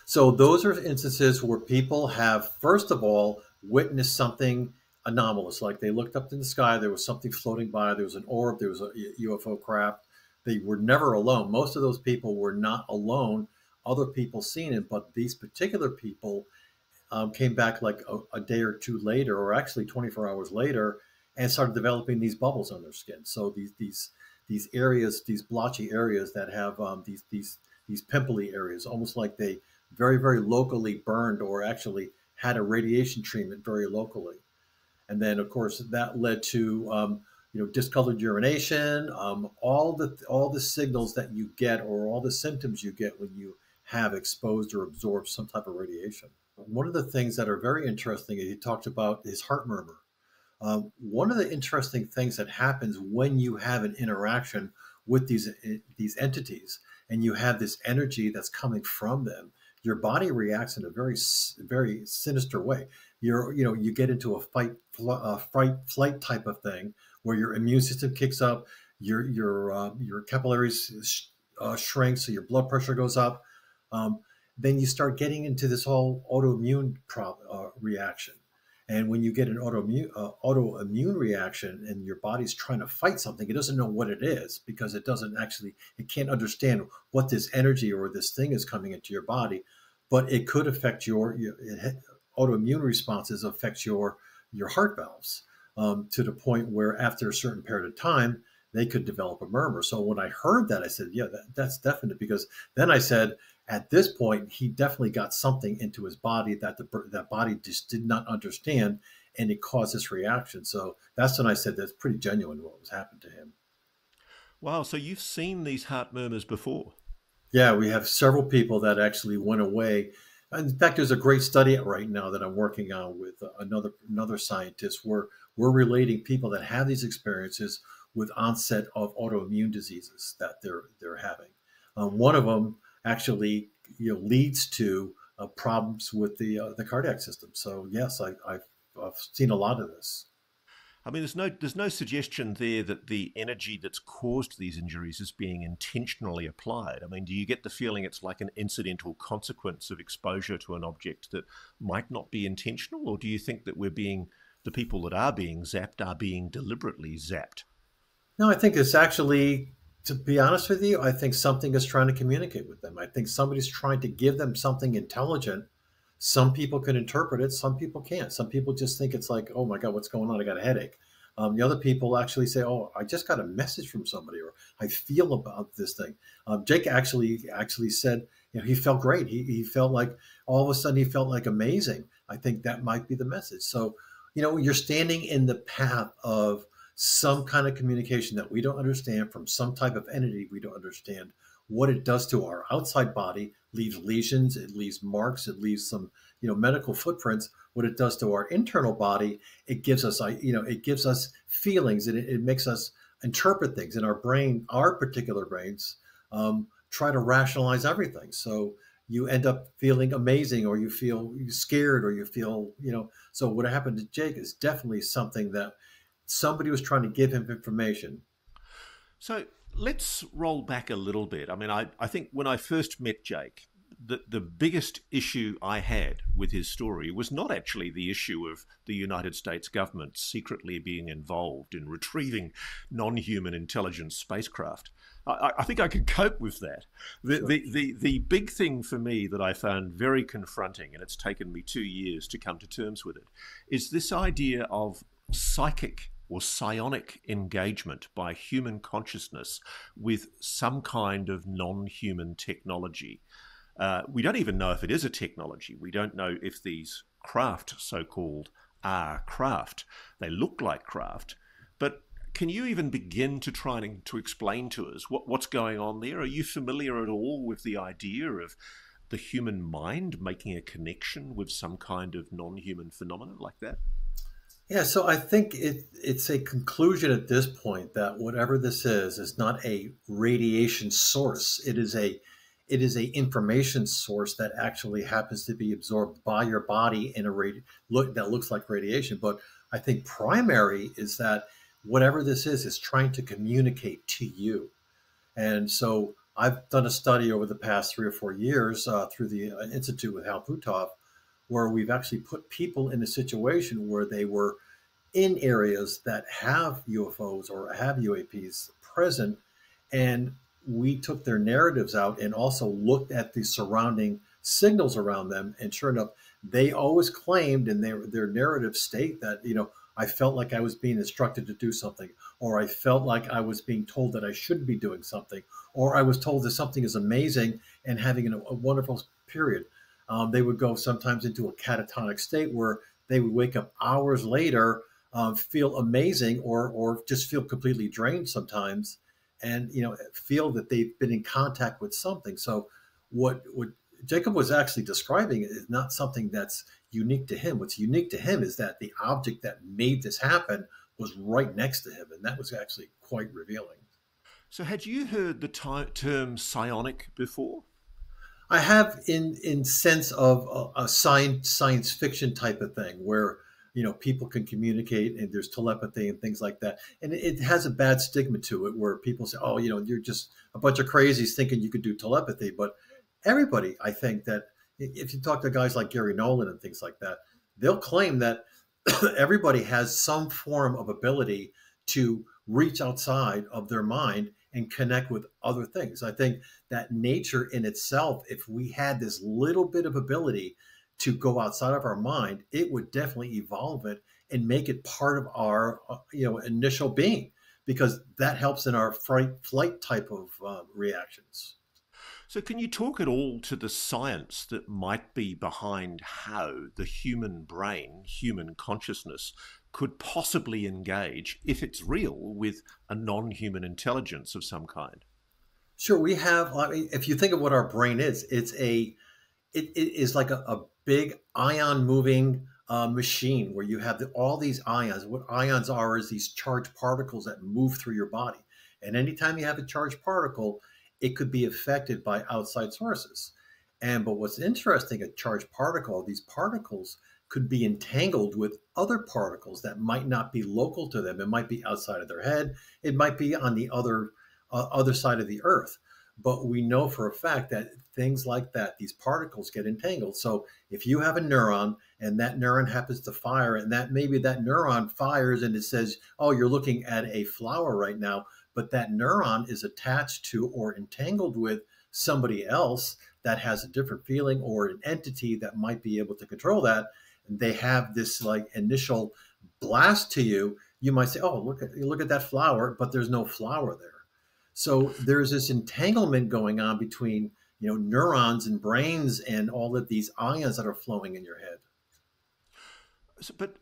So those are instances where people have, first of all, witnessed something anomalous. Like they looked up in the sky, there was something floating by, there was an orb, there was a UFO craft. They were never alone. Most of those people were not alone. Other people seen it, but these particular people came back like a day or two later, or actually 24 hours later, and started developing these bubbles on their skin. So these areas, these blotchy areas that have these pimply areas, almost like they very, very locally burned or actually had a radiation treatment very locally. And then, of course, that led to discolored urination, all the signals that you get or all the symptoms you get when you have exposed or absorbed some type of radiation. One of the things that are very interesting is he talked about his heart murmur. One of the interesting things that happens when you have an interaction with these entities and you have this energy that's coming from them, your body reacts in a very, very sinister way. You get into a fight, flight type of thing where your immune system kicks up, your capillaries shrink, so your blood pressure goes up. Then you start getting into this whole autoimmune reaction. And when you get an autoimmune reaction and your body's trying to fight something, it doesn't know what it is because it can't understand what this energy or this thing is coming into your body, but it could affect your autoimmune responses, affect your heart valves to the point where after a certain period of time, they could develop a murmur. So when I heard that, I said, yeah, that's definite, because then I said, at this point, he definitely got something into his body that that body just did not understand, and it caused this reaction. So that's when I said that's pretty genuine what was happening to him. Wow, so you've seen these heart murmurs before? Yeah, we have several people that actually went away. In fact, there's a great study right now that I'm working on with another scientist where we're relating people that have these experiences with onset of autoimmune diseases that they're having. One of them actually leads to problems with the cardiac system. So yes, I've seen a lot of this. I mean, there's no suggestion there that the energy that's caused these injuries is being intentionally applied. I mean, do you get the feeling it's like an incidental consequence of exposure to an object that might not be intentional, or do you think that the people that are being zapped are being deliberately zapped? No, I think it's actually, to be honest with you, I think something is trying to communicate with them. I think somebody's trying to give them something intelligent. Some people can interpret it, some people can't. Some people just think it's like, oh my God, what's going on? I got a headache. The other people actually say, oh, I just got a message from somebody, or I feel about this thing. Jake actually said, he felt great. He felt like all of a sudden he felt like amazing. I think that might be the message. So, you're standing in the path of some kind of communication that we don't understand from some type of entity we don't understand. What it does to our outside body, leaves lesions, it leaves marks, it leaves some, medical footprints. What it does to our internal body, it gives us, it gives us feelings, and it makes us interpret things in our brain. Our particular brains try to rationalize everything. So you end up feeling amazing, or you feel scared, or you feel, so what happened to Jake is definitely something that somebody was trying to give him information. So let's roll back a little bit. I mean, I think when I first met Jake, the biggest issue I had with his story was not actually the issue of the United States government secretly being involved in retrieving non-human intelligence spacecraft. I think I could cope with that. The big thing for me that I found very confronting, and it's taken me 2 years to come to terms with it, is this idea of psychic or psionic engagement by human consciousness with some kind of non-human technology. We don't even know if it is a technology. We don't know if these craft, so-called, are craft. They look like craft. But can you even begin to try to explain to us what's going on there? Are you familiar at all with the idea of the human mind making a connection with some kind of non-human phenomenon like that? Yeah, so I think it's a conclusion at this point that whatever this is not a radiation source. It is a information source that actually happens to be absorbed by your body in that looks like radiation. But I think primary is that whatever this is trying to communicate to you. And so I've done a study over the past 3 or 4 years through the Institute with Hal Puthoff, where we've actually put people in a situation where they were in areas that have UFOs or have UAPs present, and we took their narratives out and also looked at the surrounding signals around them. And sure enough, they always claimed in their narrative state that, I felt like I was being instructed to do something, or I felt like I was being told that I should be doing something, or I was told that something is amazing and having a wonderful period. They would go sometimes into a catatonic state where they would wake up hours later, feel amazing, or just feel completely drained sometimes, and feel that they've been in contact with something. So what Jacob was actually describing is not something that's unique to him. What's unique to him is that the object that made this happen was right next to him, and that was actually quite revealing. So had you heard the term psionic before? I have in sense of a science fiction type of thing where, people can communicate and there's telepathy and things like that. And it has a bad stigma to it where people say, oh, you're just a bunch of crazies thinking you could do telepathy. But everybody, I think that if you talk to guys like Gary Nolan and things like that, they'll claim that everybody has some form of ability to reach outside of their mind and connect with other things. I think that nature in itself, if we had this little bit of ability to go outside of our mind, it would definitely evolve it and make it part of our initial being, because that helps in our flight type of reactions. So can you talk at all to the science that might be behind how the human brain, human consciousness, could possibly engage, if it's real, with a non-human intelligence of some kind? Sure, we have. I mean, if you think of what our brain is, it is like a big ion moving machine where you have all these ions. What ions are is these charged particles that move through your body. And anytime you have a charged particle, it could be affected by outside sources. But what's interesting, a charged particle, these particles could be entangled with other particles that might not be local to them. It might be outside of their head. It might be on the other side of the earth. But we know for a fact that things like that, these particles get entangled. So if you have a neuron and that neuron happens to fire, and that maybe that neuron fires and it says, oh, you're looking at a flower right now, but that neuron is attached to or entangled with somebody else that has a different feeling or an entity that might be able to control that. And they have this like initial blast to you. You might say, oh, look at that flower, but there's no flower there. So there's this entanglement going on between, neurons and brains and all of these ions that are flowing in your head. But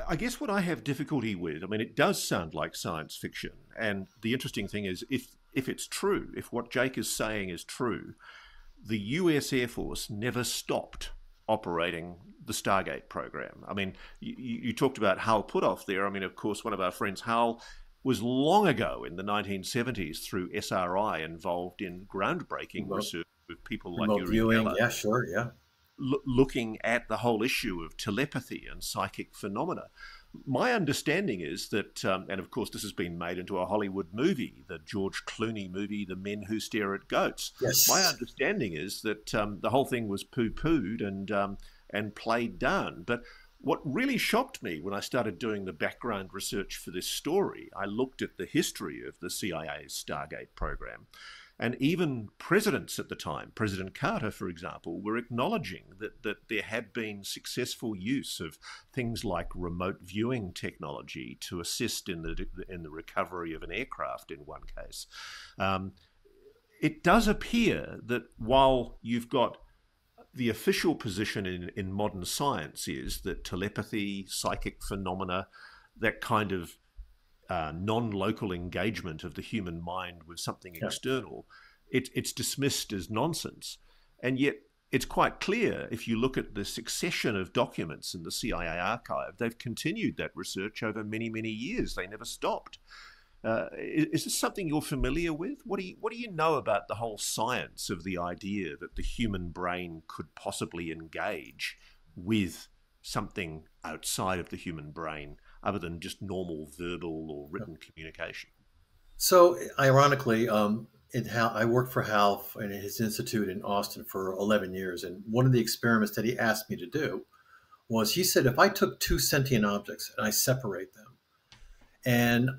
I guess what I have difficulty with, I mean, it does sound like science fiction. And the interesting thing is, if it's true, if what Jake is saying is true, the US Air Force never stopped operating the Stargate program. I mean, you talked about Hal Puthoff there. I mean, of course, one of our friends, Hal, was long ago in the 1970s through SRI involved in groundbreaking research with people like remote viewing. Uri Geller, Yeah, sure. Yeah. looking at the whole issue of telepathy and psychic phenomena. My understanding is that, and of course this has been made into a Hollywood movie, the George Clooney movie, The Men Who Stare at Goats. Yes. My understanding is that the whole thing was poo-pooed and played down. But what really shocked me when I started doing the background research for this story, I looked at the history of the CIA's Stargate program. And even presidents at the time, President Carter, for example, were acknowledging that there had been successful use of things like remote viewing technology to assist in the recovery of an aircraft in one case. It does appear that while you've got the official position in modern science is that telepathy, psychic phenomena, that kind of non-local engagement of the human mind with something external, it's dismissed as nonsense. And yet it's quite clear, if you look at the succession of documents in the CIA archive, they've continued that research over many, many years. They never stopped. Is this something you're familiar with? What do you know about the whole science of the idea that the human brain could possibly engage with something outside of the human brain, other than just normal verbal or written communication? So, ironically, I worked for Hal in his institute in Austin for 11 years, and one of the experiments that he asked me to do was, he said, if I took two sentient objects and I separate them, and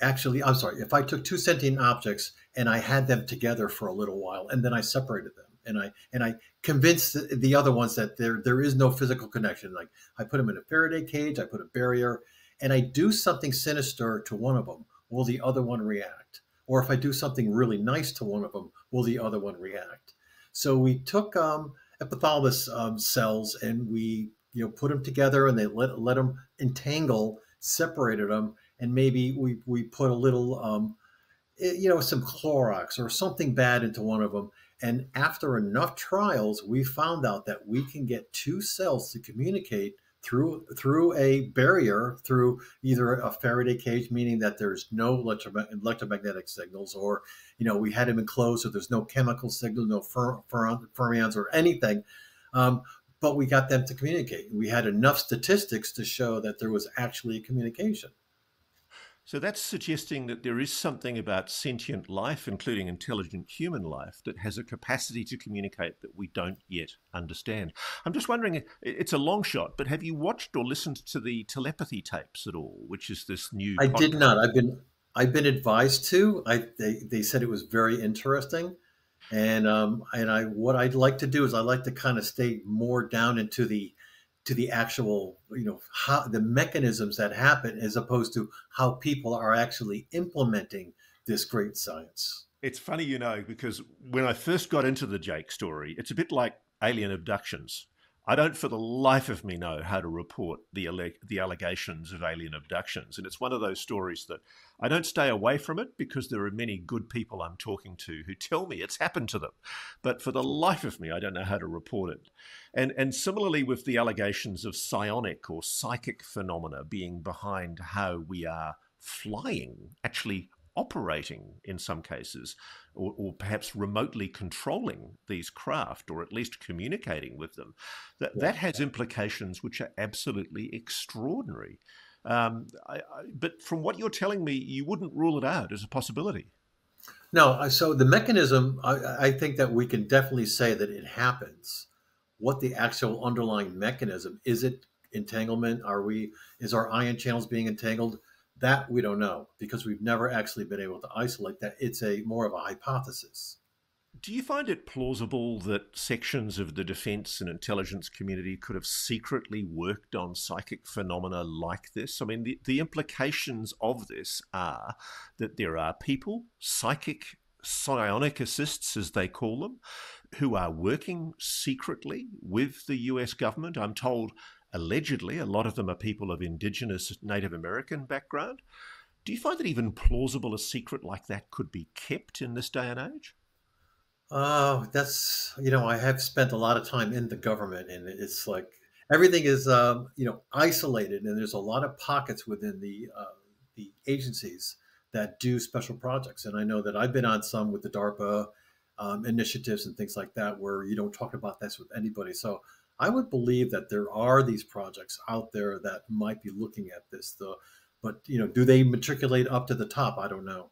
if I took two sentient objects and I had them together for a little while, and then I separated them, and I convinced the other ones that there is no physical connection. Like, I put them in a Faraday cage, I put a barrier, and I do something sinister to one of them, will the other one react? Or if I do something really nice to one of them, will the other one react? So we took epithalamus cells and we put them together, and they let them entangle, separated them, and maybe we put a little some Clorox or something bad into one of them. And after enough trials, we found out that we can get two cells to communicate through a barrier, through either a Faraday cage, meaning that there's no electromagnetic signals, or we had them enclosed so there's no chemical signal, no fermions or anything. But we got them to communicate. We had enough statistics to show that there was actually a communication. So that's suggesting that there is something about sentient life, including intelligent human life, that has a capacity to communicate that we don't yet understand. I'm just wondering, it's a long shot, but have you watched or listened to the telepathy tapes at all, which is this new I podcast? did not. I've been advised to. They said it was very interesting. And what I'd like to do is I'd like to kind of stay more down into the actual, how the mechanisms that happen, as opposed to how people are actually implementing this great science. It's funny, because when I first got into the Jake story, it's a bit like alien abductions. I don't for the life of me know how to report the allegations of alien abductions. And it's one of those stories that I don't stay away from it, because there are many good people I'm talking to who tell me it's happened to them. But for the life of me, I don't know how to report it. And similarly with the allegations of psionic or psychic phenomena being behind how we are flying, actually operating in some cases, or perhaps remotely controlling these craft, or at least communicating with them, that has implications which are absolutely extraordinary. But from what you're telling me, you wouldn't rule it out as a possibility. No, so the mechanism, I think that we can definitely say that it happens. What the actual underlying mechanism, is it entanglement? Is our ion channels being entangled? That we don't know, because we've never actually been able to isolate that. It's more of a hypothesis. Do you find it plausible that sections of the defense and intelligence community could have secretly worked on psychic phenomena like this? I mean, the implications of this are that there are people, psionic assists, as they call them, who are working secretly with the US government. I'm told, allegedly, a lot of them are people of indigenous Native American background. Do you find it even plausible a secret like that could be kept in this day and age? That's, I have spent a lot of time in the government, and it's like everything is, isolated, and there's a lot of pockets within the agencies that do special projects. And I know that I've been on some with the DARPA initiatives and things like that, where you don't talk about this with anybody. So I would believe that there are these projects out there that might be looking at this, though. But do they matriculate up to the top? I don't know.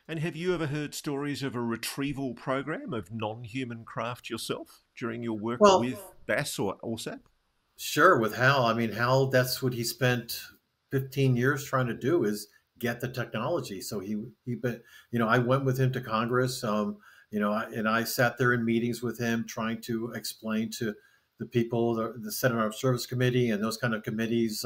And have you ever heard stories of a retrieval program of non-human craft yourself during your work Well, with BAS or ORSAP? sure, with Hal. I mean, Hal, that's what he spent 15 years trying to do, is get the technology. So but I went with him to Congress, and I sat there in meetings with him trying to explain to the people, the Senate Armed Service Committee and those kind of committees,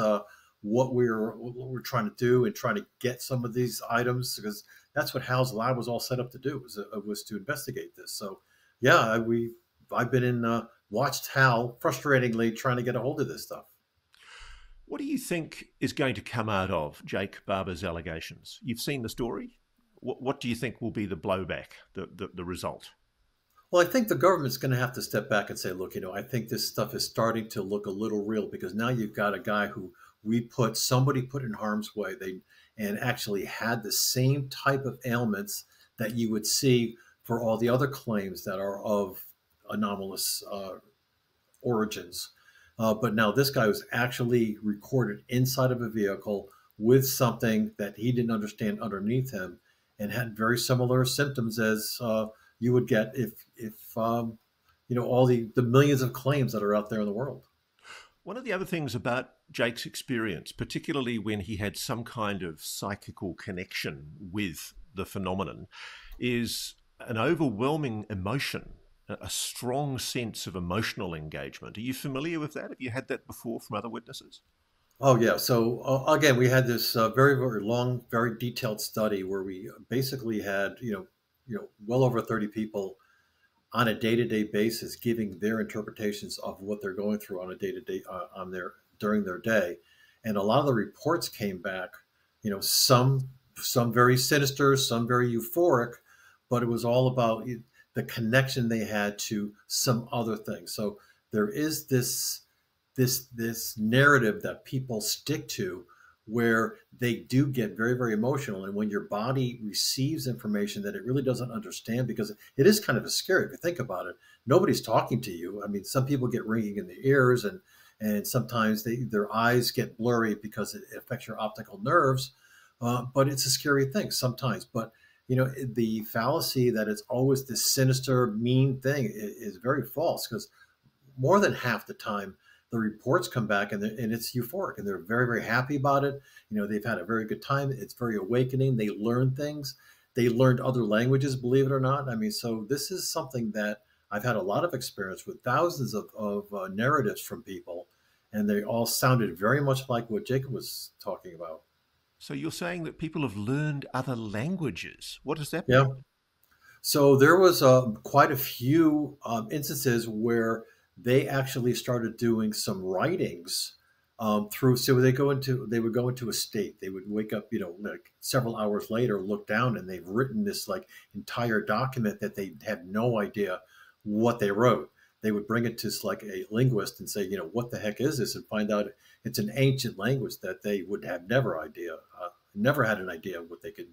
what we're trying to do and trying to get some of these items, because that's what Hal's lab was all set up to do, was to investigate this. So yeah, I've been watched Hal frustratingly trying to get a hold of this stuff. What do you think is going to come out of Jake Barber's allegations? You've seen the story. What do you think will be the blowback, the result? Well, I think the government's going to have to step back and say, look, I think this stuff is starting to look a little real, because now you've got a guy who somebody put in harm's way, and actually had the same type of ailments that you would see for all the other claims that are of anomalous origins. But now this guy was actually recorded inside of a vehicle with something that he didn't understand underneath him, and had very similar symptoms as you would get if all the millions of claims that are out there in the world. One of the other things about Jake's experience, particularly when he had some kind of psychical connection with the phenomenon, is an overwhelming emotion, a strong sense of emotional engagement. Are you familiar with that? Have you had that before from other witnesses? Oh, yeah. So again, we had this very, very long, very detailed study where we basically had, well over 30 people on a day-to-day basis giving their interpretations of what they're going through on a day-to-day during their day. And a lot of the reports came back, some very sinister, some very euphoric, but it was all about the connection they had to some other thing. So there is this narrative that people stick to, where they do get very, very emotional. And when your body receives information that it really doesn't understand, because it is kind of scary if you think about it. Nobody's talking to you. I mean, some people get ringing in the ears, and sometimes their eyes get blurry because it affects your optical nerves. But it's a scary thing sometimes. But the fallacy that it's always this sinister, mean thing is very false, because more than half the time, the reports come back and it's euphoric, and they're very, very happy about it. They've had a very good time. It's very awakening. They learn things. They learned other languages, believe it or not. I mean, so this is something that I've had a lot of experience with, thousands of narratives from people, and they all sounded very much like what Jacob was talking about. So you're saying that people have learned other languages. What does that mean? Yeah. mean? So there was quite a few instances where they actually started doing some writings through. So they would go into a state. They would wake up, like several hours later, look down, and they've written this like entire document that they had no idea what they wrote. They would bring it to like a linguist and say, what the heck is this? And find out it's an ancient language that they would have never had an idea what they could,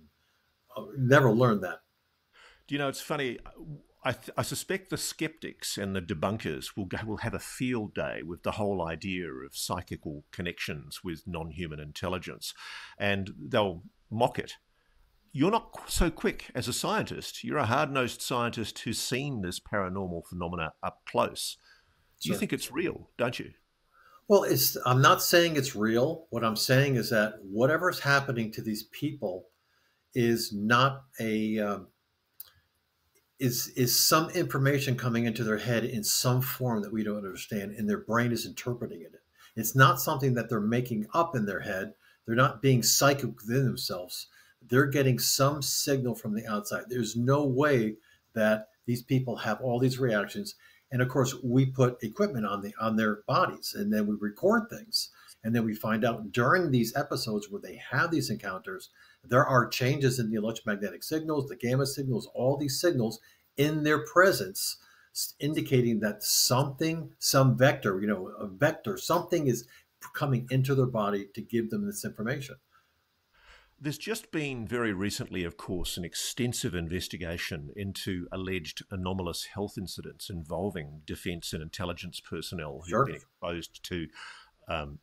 never learned that. Do you know, it's funny. I suspect the skeptics and the debunkers will have a field day with the whole idea of psychical connections with non-human intelligence, and they'll mock it. You're not so quick as a scientist. You're a hard-nosed scientist who's seen this paranormal phenomena up close. You think it's real, don't you? Well, I'm not saying it's real. What I'm saying is that whatever's happening to these people is not is some information coming into their head in some form that we don't understand, and their brain is interpreting it. It's not something that they're making up in their head. They're not being psychic within themselves. They're getting some signal from the outside. There's no way that these people have all these reactions. And of course, we put equipment on their bodies, and then we record things. And then we find out during these episodes where they have these encounters, there are changes in the electromagnetic signals, the gamma signals, all these signals in their presence, indicating that some vector, a vector, something is coming into their body to give them this information. There's just been very recently, of course, an extensive investigation into alleged anomalous health incidents involving defence and intelligence personnel who've been exposed to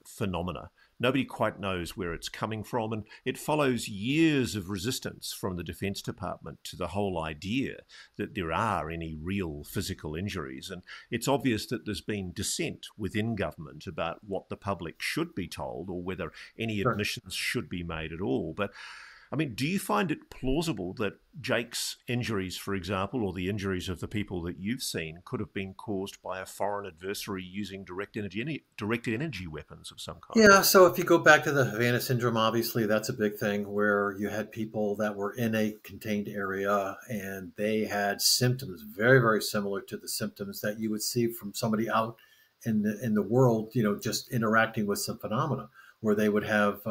phenomena. Nobody quite knows where it's coming from, and it follows years of resistance from the Defence Department to the whole idea that there are any real physical injuries. And it's obvious that there's been dissent within government about what the public should be told or whether any admissions should be made at all. But I mean, do you find it plausible that Jake's injuries, for example, or the injuries of the people that you've seen, could have been caused by a foreign adversary using directed energy weapons of some kind? Yeah, so if you go back to the Havana syndrome, obviously that's a big thing where you had people that were in a contained area and they had symptoms very, very similar to the symptoms that you would see from somebody out in the world, you know, just interacting with some phenomena where they would have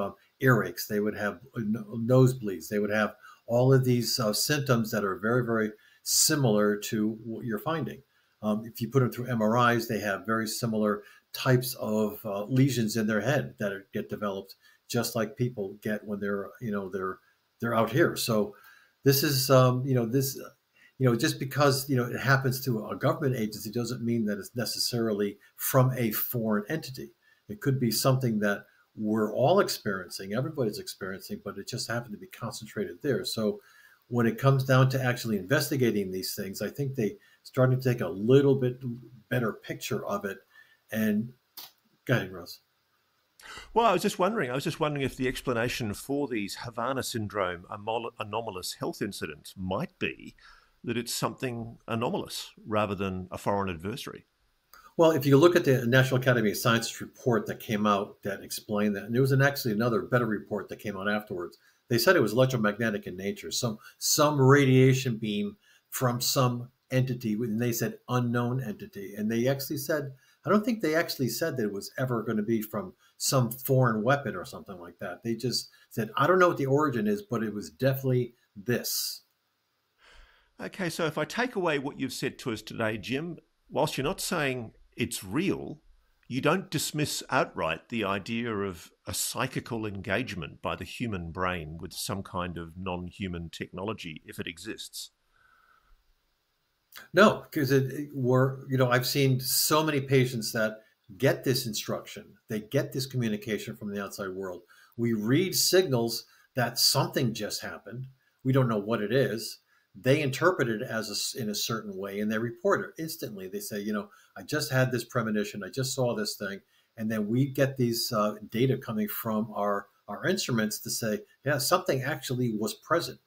earaches, they would have nosebleeds, they would have all of these symptoms that are very, very similar to what you're finding. If you put them through MRIs, they have very similar types of lesions in their head that get developed, just like people get when they're, you know, they're out here. So this is, just because, you know, it happens to a government agency doesn't mean that it's necessarily from a foreign entity. It could be something that we're all experiencing, everybody's experiencing, but it just happened to be concentrated there. So when it comes down to actually investigating these things, I think they started to take a little bit better picture of it. And go ahead, Russ. Well, I was just wondering if the explanation for these Havana syndrome anomalous health incidents might be that it's something anomalous rather than a foreign adversary. Well, if you look at the National Academy of Sciences report that came out that explained that, and there was actually another better report that came out afterwards. They said it was electromagnetic in nature, some radiation beam from some entity, and they said unknown entity. And they actually said, I don't think they actually said that it was ever going to be from some foreign weapon or something like that. They just said, I don't know what the origin is, but it was definitely this. Okay, so if I take away what you've said to us today, Jim, whilst you're not saying it's real, you don't dismiss outright the idea of a psychical engagement by the human brain with some kind of non-human technology if it exists. No, because I've seen so many patients that get this instruction. They get this communication from the outside world. We read signals that something just happened. We don't know what it is. They interpret it as in a certain way, and they report it instantly. They say, you know, I just had this premonition. I just saw this thing. And then we get these data coming from our instruments to say, yeah, something actually was present.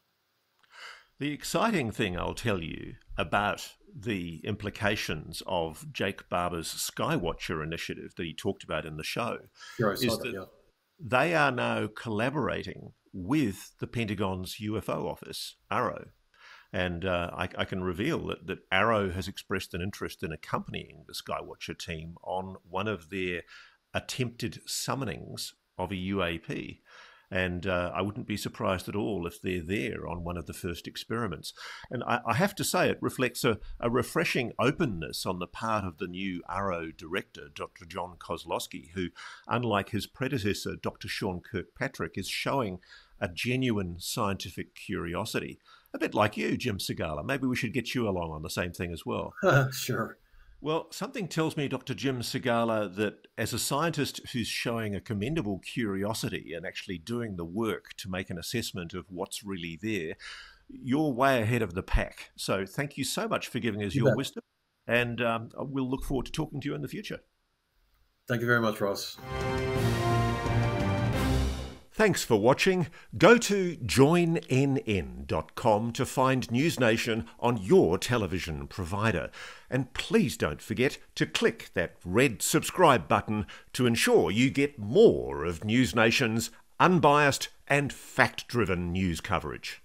The exciting thing, I'll tell you, about the implications of Jake Barber's Skywatcher initiative that he talked about in the show is that they are now collaborating with the Pentagon's UFO office, Arrow. And I can reveal that Arrow has expressed an interest in accompanying the Skywatcher team on one of their attempted summonings of a UAP. And I wouldn't be surprised at all if they're there on one of the first experiments. And I have to say, it reflects a refreshing openness on the part of the new Arrow director, Dr. John Kozlowski, who, unlike his predecessor, Dr. Sean Kirkpatrick, is showing a genuine scientific curiosity. A bit like you, Jim Segala. Maybe we should get you along on the same thing as well. Sure. Well, something tells me, Dr. Jim Segala, that as a scientist who's showing a commendable curiosity and actually doing the work to make an assessment of what's really there, you're way ahead of the pack. So thank you so much for giving us your wisdom, and we'll look forward to talking to you in the future. Thank you very much, Ross. Thanks for watching. Go to joinnn.com to find News Nation on your television provider. And please don't forget to click that red subscribe button to ensure you get more of News Nation's unbiased and fact-driven news coverage.